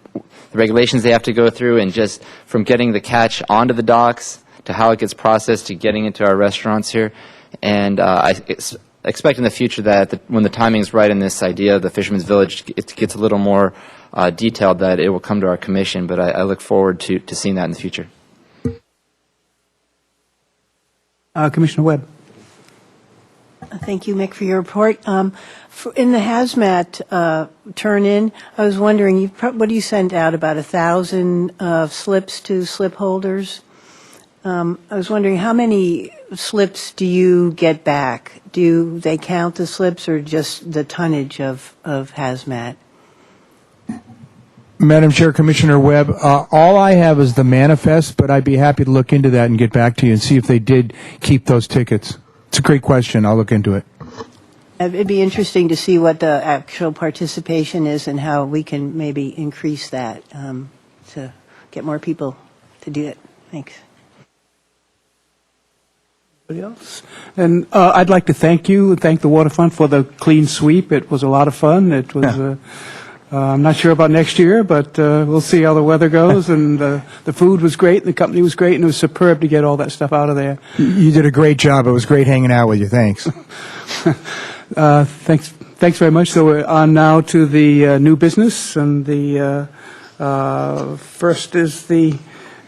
the regulations they have to go through, and just from getting the catch onto the docks to how it gets processed to getting into our restaurants here. And I expect in the future that when the timing is right in this idea of the Fisherman's Village, it gets a little more detailed, that it will come to our commission. But I look forward to seeing that in the future. Commissioner Webb. Thank you, Mick, for your report. In the hazmat turn-in, I was wondering, what do you send out, about 1,000 slips to slip holders? I was wondering, how many slips do you get back? Do they count the slips or just the tonnage of hazmat? Madam Chair, Commissioner Webb, all I have is the manifest, but I'd be happy to look into that and get back to you and see if they did keep those tickets. It's a great question. I'll look into it. It'd be interesting to see what the actual participation is and how we can maybe increase that to get more people to do it. Thanks. Anybody else? And I'd like to thank you and thank the Waterfront for the clean sweep. It was a lot of fun. It was. I'm not sure about next year, but we'll see how the weather goes. And the food was great, and the company was great, and it was superb to get all that stuff out of there. You did a great job. It was great hanging out with you. Thanks. Thanks very much. So we're on now to the new business, and the first is the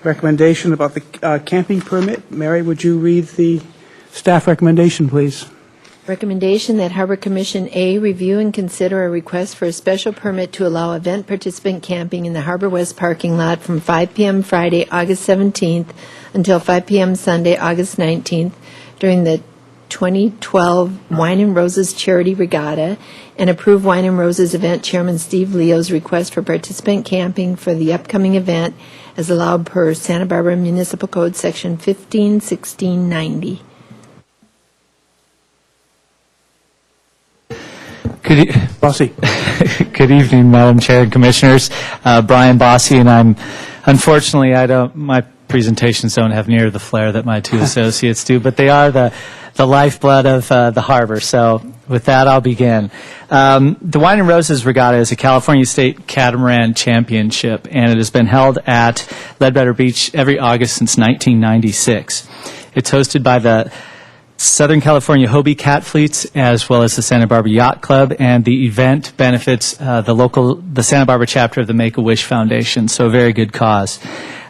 recommendation about the camping permit. Mary, would you read the staff recommendation, please? Recommendation that Harbor Commission A, review and consider a request for a special permit to allow event participant camping in the Harbor West parking lot from 5 p.m. Friday, August 17th until 5 p.m. Sunday, August 19th during the 2012 Wine and Roses Charity Regatta, and approve Wine and Roses event chairman Steve Leo's request for participant camping for the upcoming event as allowed per Santa Barbara Municipal Code Section 151690. Bossy. Good evening, Madam Chair and Commissioners. Brian Bossy, and unfortunately, my presentations don't have near the flair that my two associates do, but they are the lifeblood of the harbor. So with that, I'll begin. The Wine and Roses Regatta is a California State Catamaran Championship, and it has been held at Ledbetter Beach every August since 1996. It's hosted by the Southern California Hobie Cat Fleets, as well as the Santa Barbara Yacht Club, and the event benefits the Santa Barbara chapter of the Make-A-Wish Foundation, so a very good cause.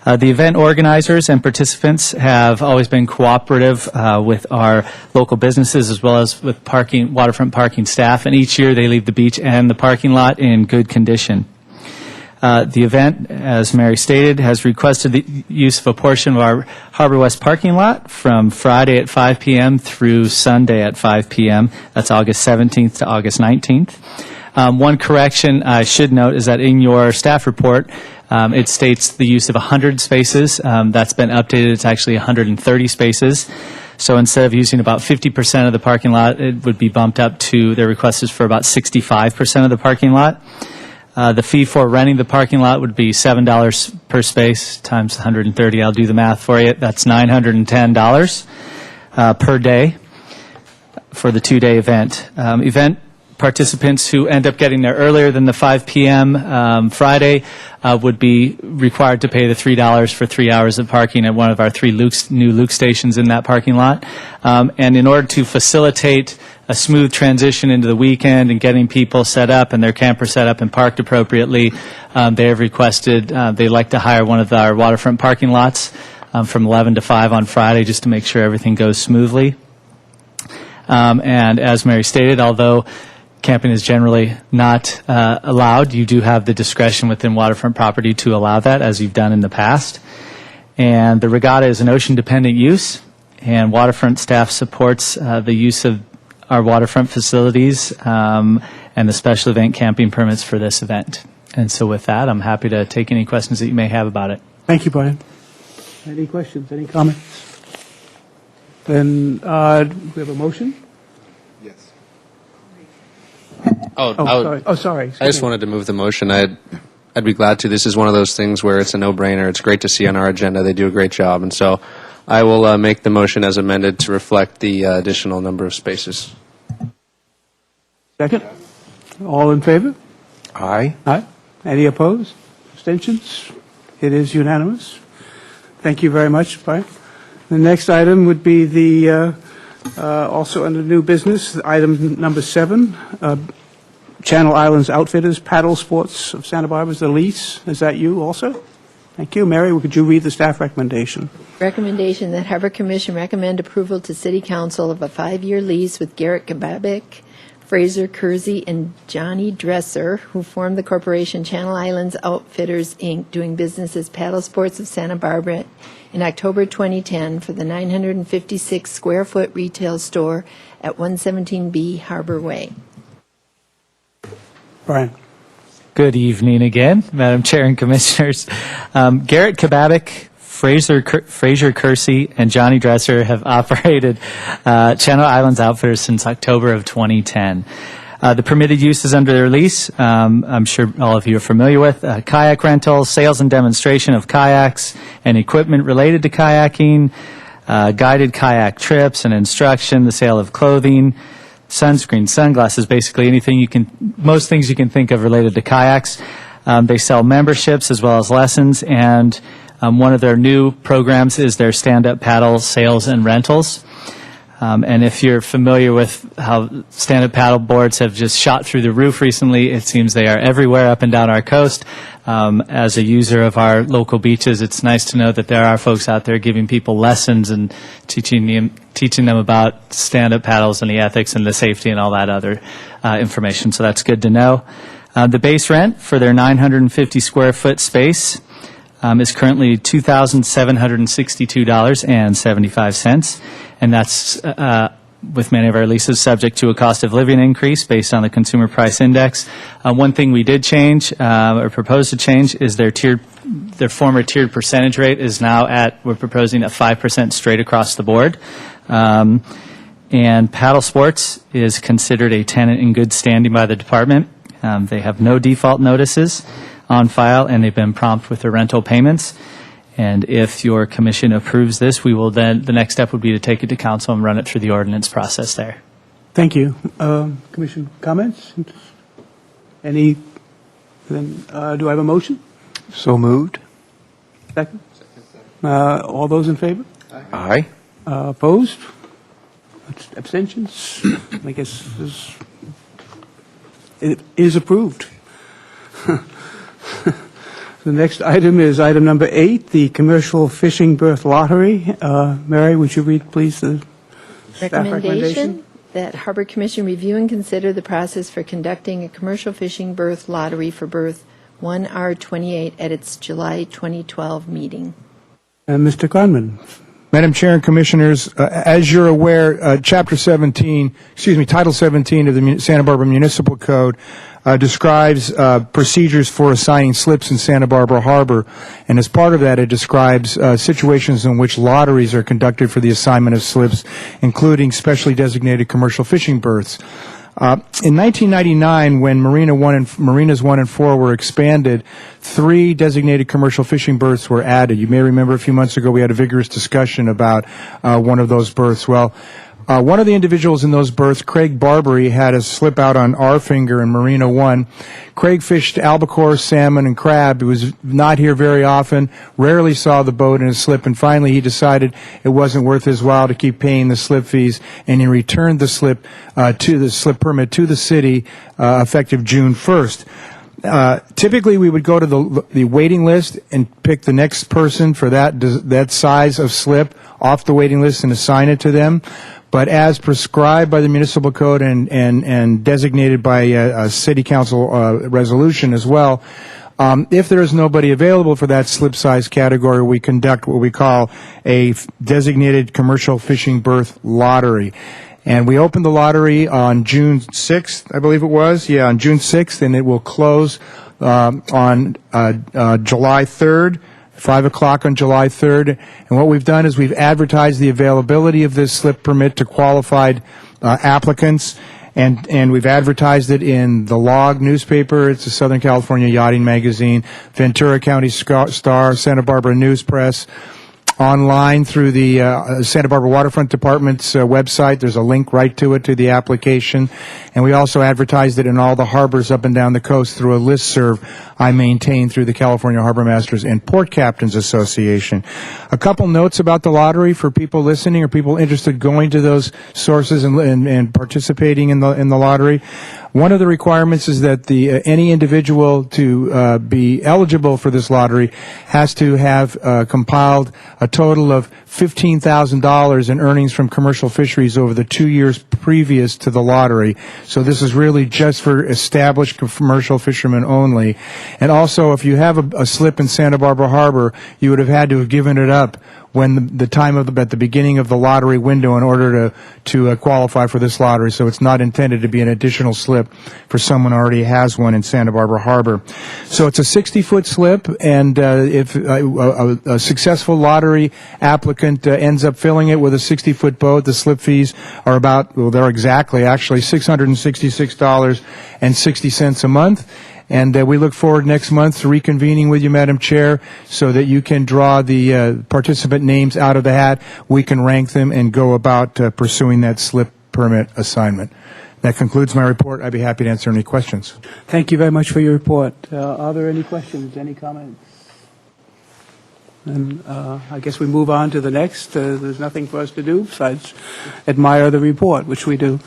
The event organizers and participants have always been cooperative with our local businesses as well as with waterfront parking staff, and each year they leave the beach and the parking lot in good condition. The event, as Mary stated, has requested the use of a portion of our Harbor West parking lot from Friday at 5 p.m. through Sunday at 5 p.m. That's August 17th to August 19th. One correction I should note is that in your staff report, it states the use of 100 spaces. That's been updated. It's actually 130 spaces. So instead of using about 50% of the parking lot, it would be bumped up to, their request is for about 65% of the parking lot. The fee for renting the parking lot would be $7 per space times 130. I'll do the math for you. That's $910 per day for the two-day event. Event participants who end up getting there earlier than the 5 p.m. Friday would be required to pay the $3 for 3 hours of parking at one of our three new Luke stations in that parking lot. And in order to facilitate a smooth transition into the weekend and getting people set up and their camper set up and parked appropriately, they have requested they'd like to hire one of our waterfront parking lots from 11 to 5 on Friday just to make sure everything goes smoothly. And as Mary stated, although camping is generally not allowed, you do have the discretion within waterfront property to allow that, as you've done in the past. And the regatta is an ocean-dependent use, and waterfront staff supports the use of our waterfront facilities and the special event camping permits for this event. And so with that, I'm happy to take any questions that you may have about it. Thank you, Brian. Any questions, any comments? Then, do we have a motion? Yes. Sorry. I just wanted to move the motion. I'd be glad to. This is one of those things where it's a no-brainer. It's great to see on our agenda. They do a great job. And so I will make the motion as amended to reflect the additional number of spaces. Second? All in favor? Aye. Aye. Any opposed? Abstentions? It is unanimous. Thank you very much, Brian. The next item would be the, also under new business, item number 7, Channel Islands Outfitters Paddle Sports of Santa Barbara's the lease. Is that you also? Thank you. Mary, could you read the staff recommendation? Recommendation that Harbor Commission recommend approval to City Council of a 5-year lease with Garrett Kababik, Fraser Kersey, and Johnny Dresser, who formed the corporation Channel Islands Outfitters, Inc., doing business as Paddle Sports of Santa Barbara in October 2010 for the 956-square-foot retail store at 117B Harbor Way. Brian. Good evening again, Madam Chair and Commissioners. Garrett Kababik, Fraser Kersey, and Johnny Dresser have operated Channel Islands Outfitters since October of 2010. The permitted uses under their lease, I'm sure all of you are familiar with, kayak rentals, sales and demonstration of kayaks and equipment related to kayaking, guided kayak trips and instruction, the sale of clothing, sunscreen, sunglasses, basically most things you can think of related to kayaks. They sell memberships as well as lessons, and one of their new programs is their stand-up paddle sales and rentals. And if you're familiar with how stand-up paddle boards have just shot through the roof recently, it seems they are everywhere up and down our coast. As a user of our local beaches, it's nice to know that there are folks out there giving people lessons and teaching them about stand-up paddles and the ethics and the safety and all that other information. So that's good to know. The base rent for their 950-square-foot space is currently $2,762.75, and that's with many of our leases subject to a cost of living increase based on the Consumer Price Index. One thing we did change or propose to change is their former tiered percentage rate is now we're proposing at 5% straight across the board. And Paddle Sports is considered a tenant in good standing by the department. They have no default notices on file, and they've been prompt with their rental payments. And if your commission approves this, we will then, the next step would be to take it to council and run it through the ordinance process there. Thank you. Commission comments? Any? Then, do I have a motion? So moved. Second? All those in favor? Aye. Opposed? Abstentions? I guess it is approved. The next item is item number 8, the commercial fishing berth lottery. Mary, would you read, please, the staff recommendation? That Harbor Commission review and consider the process for conducting a commercial fishing berth lottery for berth 1R28 at its July 2012 meeting. Mr. Conman. Madam Chair and Commissioners, as you're aware, Title 17 of the Santa Barbara Municipal Code describes procedures for assigning slips in Santa Barbara Harbor, and as part of that, it describes situations in which lotteries are conducted for the assignment of slips, including specially designated commercial fishing berths. In 1999, when Marinas 1 and 4 were expanded, 3 designated commercial fishing berths were added. You may remember a few months ago we had a vigorous discussion about one of those berths. Well, one of the individuals in those berths, Craig Barbary, had a slip out on our finger in Marina 1. Craig fished albacore, salmon, and crab. He was not here very often, rarely saw the boat in his slip, and finally he decided it wasn't worth his while to keep paying the slip fees, and he returned the slip permit to the city effective June 1st. Typically, we would go to the waiting list and pick the next person for that size of slip off the waiting list and assign it to them. But as prescribed by the municipal code and designated by a city council resolution as well, if there is nobody available for that slip size category, we conduct what we call a designated commercial fishing berth lottery. And we opened the lottery on June 6th, I believe it was. Yeah, on June 6th, and it will close on July 3rd. 5 o'clock on July 3rd. And what we've done is we've advertised the availability of this slip permit to qualified applicants, and we've advertised it in the Log newspaper. It's a Southern California yachting magazine, Ventura County Star, Santa Barbara News Press, online through the Santa Barbara Waterfront Department's website. There's a link right to it, to the application. And we also advertised it in all the harbors up and down the coast through a listserv I maintain through the California Harbor Masters and Port Captains Association. A couple notes about the lottery for people listening or people interested going to those sources and participating in the lottery. One of the requirements is that any individual to be eligible for this lottery has to have compiled a total of $15,000 in earnings from commercial fisheries over the 2 years previous to the lottery. So this is really just for established commercial fishermen only. And also, if you have a slip in Santa Barbara Harbor, you would have had to have given it up when the time of at the beginning of the lottery window in order to qualify for this lottery. So it's not intended to be an additional slip for someone who already has one in Santa Barbara Harbor. So it's a 60-foot slip, and if a successful lottery applicant ends up filling it with a 60-foot boat, the slip fees are they're exactly actually $666.60 a month. And we look forward next month to reconvening with you, Madam Chair, so that you can draw the participant names out of the hat. We can rank them and go about pursuing that slip permit assignment. That concludes my report. I'd be happy to answer any questions. Thank you very much for your report. Are there any questions, any comments? And I guess we move on to the next. There's nothing for us to do besides admire the report, which we do.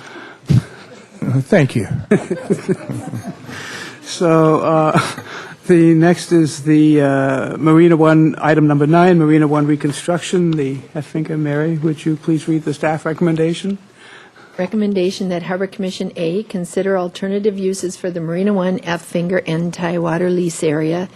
Thank you. So the next is the Marina 1, item number 9, Marina 1 reconstruction. I think, Mary, would you please read the staff recommendation? Recommendation that Harbor Commission A, consider alternative uses for the Marina 1 F Finger End Tie Water Lease Area,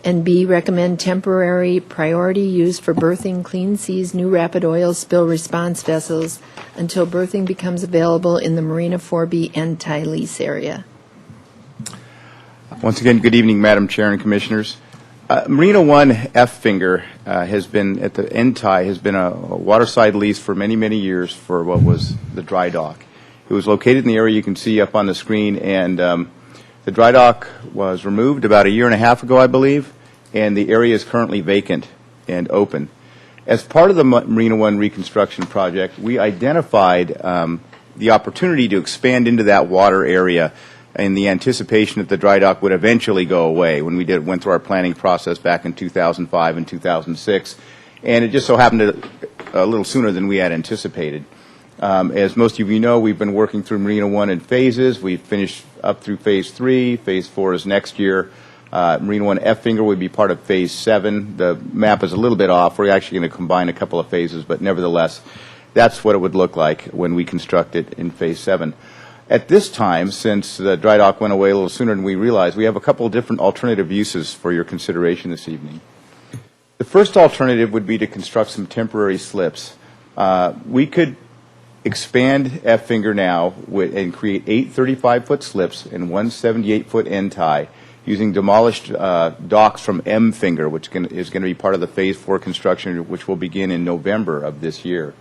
and B, recommend temporary priority use for berthing Clean Seas New Rapid Oil Spill Response vessels until berthing becomes available in the Marina 4B End Tie Lease Area. Once again, good evening, Madam Chair and Commissioners. Marina One F Finger has been at the end tie, has been a waterside lease for many, many years for what was the dry dock. It was located in the area you can see up on the screen, and the dry dock was removed about a year and a half ago, I believe, and the area is currently vacant and open. As part of the Marina One reconstruction project, we identified the opportunity to expand into that water area in the anticipation that the dry dock would eventually go away when we went through our planning process back in 2005 and 2006. And it just so happened a little sooner than we had anticipated. As most of you know, we've been working through Marina One in phases. We've finished up through Phase 3. Phase 4 is next year. Marina One F Finger would be part of Phase 7. The map is a little bit off. We're actually going to combine a couple of phases, but nevertheless, that's what it would look like when we construct it in Phase 7. At this time, since the dry dock went away a little sooner than we realized, we have a couple of different alternative uses for your consideration this evening. The first alternative would be to construct some temporary slips. We could expand F Finger now and create 8 35-foot slips and one 78-foot end tie using demolished docks from M Finger, which is going to be part of the Phase 4 construction, which will begin in November of this year.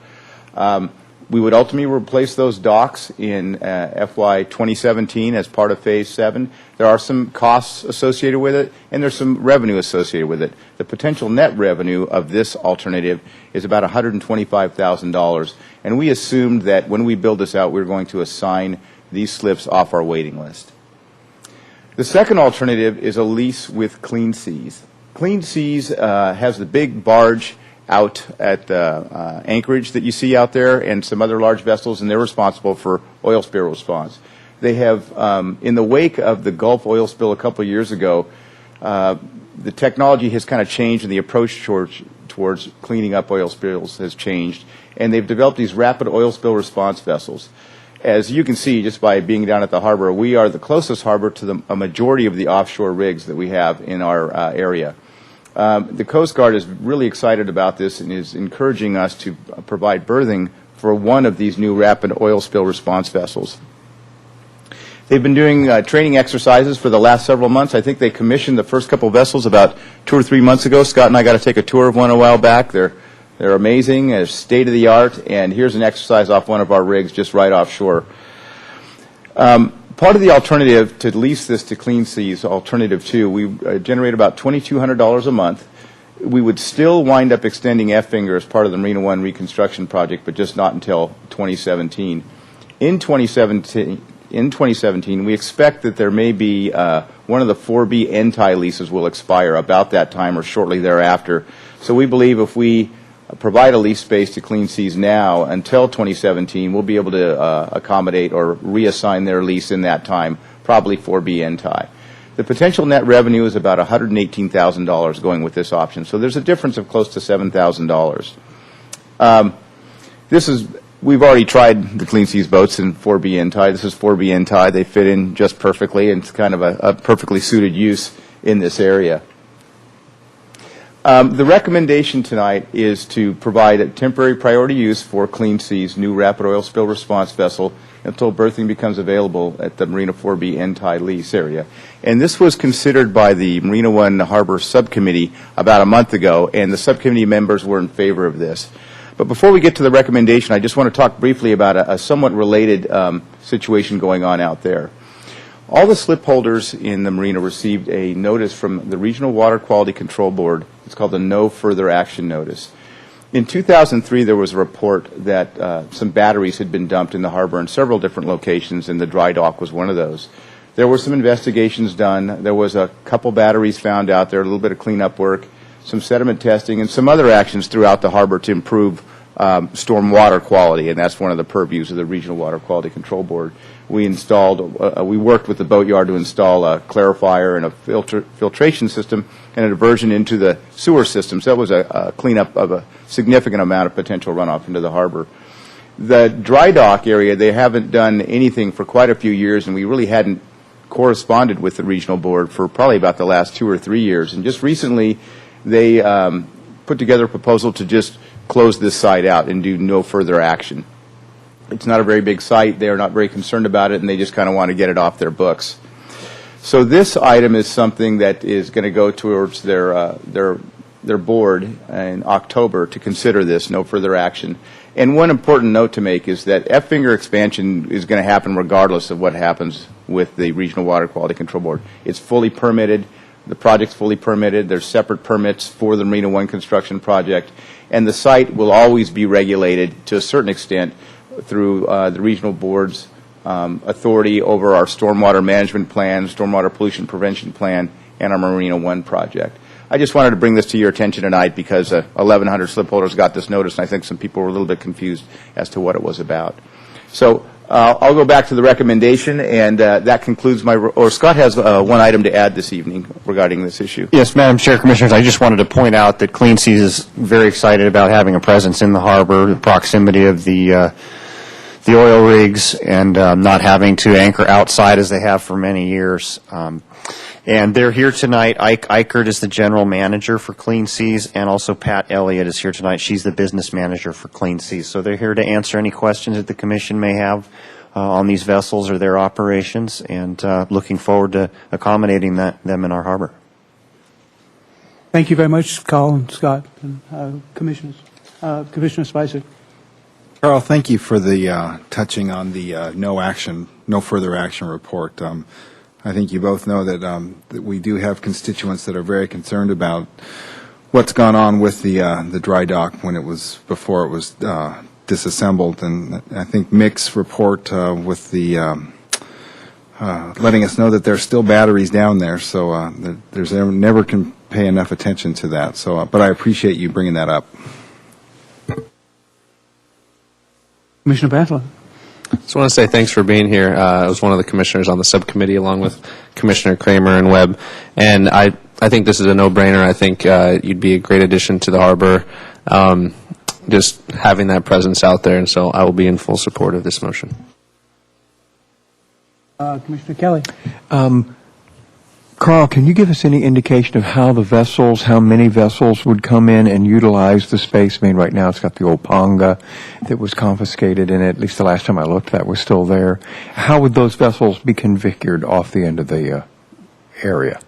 We would ultimately replace those docks in FY 2017 as part of Phase 7. There are some costs associated with it, and there's some revenue associated with it. The potential net revenue of this alternative is about $125,000, and we assumed that when we build this out, we were going to assign these slips off our waiting list. The second alternative is a lease with Clean Seas. Clean Seas has the big barge out at Anchorage that you see out there and some other large vessels, and they're responsible for oil spill response. They have, in the wake of the Gulf oil spill a couple of years ago, the technology has kind of changed and the approach towards cleaning up oil spills has changed, and they've developed these rapid oil spill response vessels. As you can see, just by being down at the harbor, we are the closest harbor to a majority of the offshore rigs that we have in our area. The Coast Guard is really excited about this and is encouraging us to provide berthing for one of these new rapid oil spill response vessels. They've been doing training exercises for the last several months. I think they commissioned the first couple vessels about 2 or 3 months ago. Scott and I got to take a tour of one a while back. They're amazing, they're state-of-the-art, and here's an exercise off one of our rigs just right offshore. Part of the alternative to lease this to Clean Seas, Alternative 2, we generate about $2,200 a month. We would still wind up extending F Finger as part of the Marina One reconstruction project, but just not until 2017. In 2017, we expect that there may be one of the 4B end tie leases will expire about that time or shortly thereafter. So we believe if we provide a lease space to Clean Seas now until 2017, we'll be able to accommodate or reassign their lease in that time, probably 4B end tie. The potential net revenue is about $118,000 going with this option, so there's a difference of close to $7,000. We've already tried the Clean Seas boats in 4B end tie. This is 4B end tie. They fit in just perfectly, and it's kind of a perfectly suited use in this area. The recommendation tonight is to provide a temporary priority use for Clean Seas' new rapid oil spill response vessel until berthing becomes available at the Marina 4B end tie lease area. And this was considered by the Marina One Harbor Subcommittee about a month ago, and the subcommittee members were in favor of this. But before we get to the recommendation, I just want to talk briefly about a somewhat related situation going on out there. All the slip holders in the marina received a notice from the Regional Water Quality Control Board. It's called the No Further Action Notice. In 2003, there was a report that some batteries had been dumped in the harbor in several different locations, and the dry dock was one of those. There were some investigations done. There was a couple batteries found out there, a little bit of cleanup work, some sediment testing, and some other actions throughout the harbor to improve storm water quality, and that's one of the purviews of the Regional Water Quality Control Board. We worked with the boatyard to install a clarifier and a filtration system and a diversion into the sewer system. So that was a cleanup of a significant amount of potential runoff into the harbor. The dry dock area, they haven't done anything for quite a few years, and we really hadn't corresponded with the regional board for probably about the last 2 or 3 years. And just recently, they put together a proposal to just close this site out and do no further action. It's not a very big site. They're not very concerned about it, and they just kind of want to get it off their books. So this item is something that is going to go towards their board in October to consider this, no further action. And one important note to make is that F-finger expansion is going to happen regardless of what happens with the Regional Water Quality Control Board. It's fully permitted. The project's fully permitted. There's separate permits for the Marina One construction project. And the site will always be regulated to a certain extent through the regional board's authority over our stormwater management plan, stormwater pollution prevention plan, and our Marina One project. I just wanted to bring this to your attention tonight because 1,100 slip holders got this notice, and I think some people were a little bit confused as to what it was about. So I'll go back to the recommendation, and that concludes my, or Scott has one item to add this evening regarding this issue. Yes, Madam Chair, Commissioners, I just wanted to point out that Clean Seas is very excited about having a presence in the harbor, the proximity of the oil rigs, and not having to anchor outside as they have for many years. And they're here tonight. Ike Eichert is the general manager for Clean Seas, and also Pat Elliott is here tonight. She's the business manager for Clean Seas. So they're here to answer any questions that the Commission may have on these vessels or their operations, and looking forward to accommodating them in our harbor. Thank you very much, Carl and Scott and Commissioners. Commissioner Spicer. Carl, thank you for the touching on the no further action report. I think you both know that we do have constituents that are very concerned about what's gone on with the dry dock before it was disassembled, and I think Mick's report with the letting us know that there's still batteries down there, so there's never can pay enough attention to that. So, but I appreciate you bringing that up. Commissioner Bantler. Just want to say thanks for being here. I was one of the commissioners on the subcommittee along with Commissioner Kramer and Webb, and I think this is a no-brainer. I think you'd be a great addition to the harbor, just having that presence out there, and so I will be in full support of this motion. Commissioner Kelly. Carl, can you give us any indication of how many vessels would come in and utilize the space? I mean, right now it's got the old Ponga that was confiscated in it. At least the last time I looked, that was still there. How would those vessels be configured off the end of the area?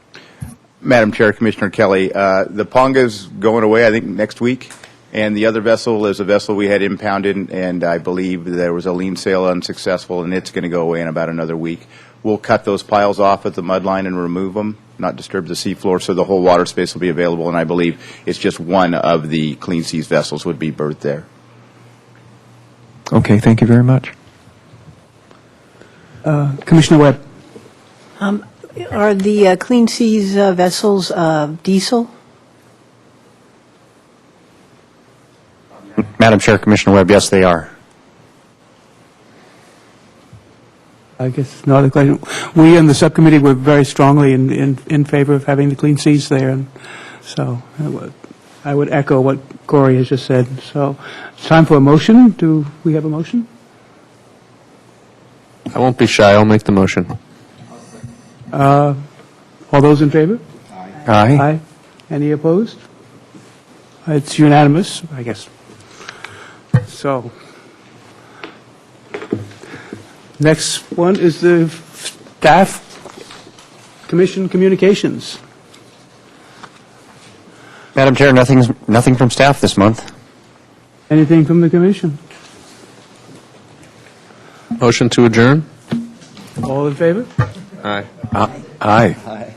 Madam Chair, Commissioner Kelly, the Ponga's going away, I think, next week. And the other vessel is a vessel we had impounded, and I believe there was a lien sale unsuccessful, and it's going to go away in about another week. We'll cut those piles off at the mud line and remove them, not disturb the seafloor, so the whole water space will be available, and I believe it's just one of the Clean Seas vessels would be berthed there. Okay, thank you very much. Commissioner Webb. Are the Clean Seas vessels diesel? Madam Chair, Commissioner Webb, yes, they are. I guess no other question. We in the subcommittee were very strongly in favor of having the Clean Seas there, and so I would echo what Corey has just said. So it's time for a motion. Do we have a motion? I won't be shy. I'll make the motion. All those in favor? Aye. Aye. Any opposed? It's unanimous, I guess. So, next one is the staff commission communications. Madam Chair, nothing from staff this month. Anything from the commission? Motion to adjourn? All in favor? Aye. Aye.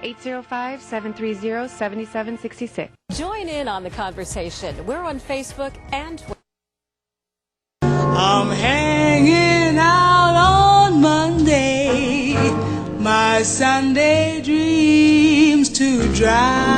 805-730-7766. Join in on the conversation. We're on Facebook and Twitter. I'm hanging out on Monday, my Sunday dreams to dry.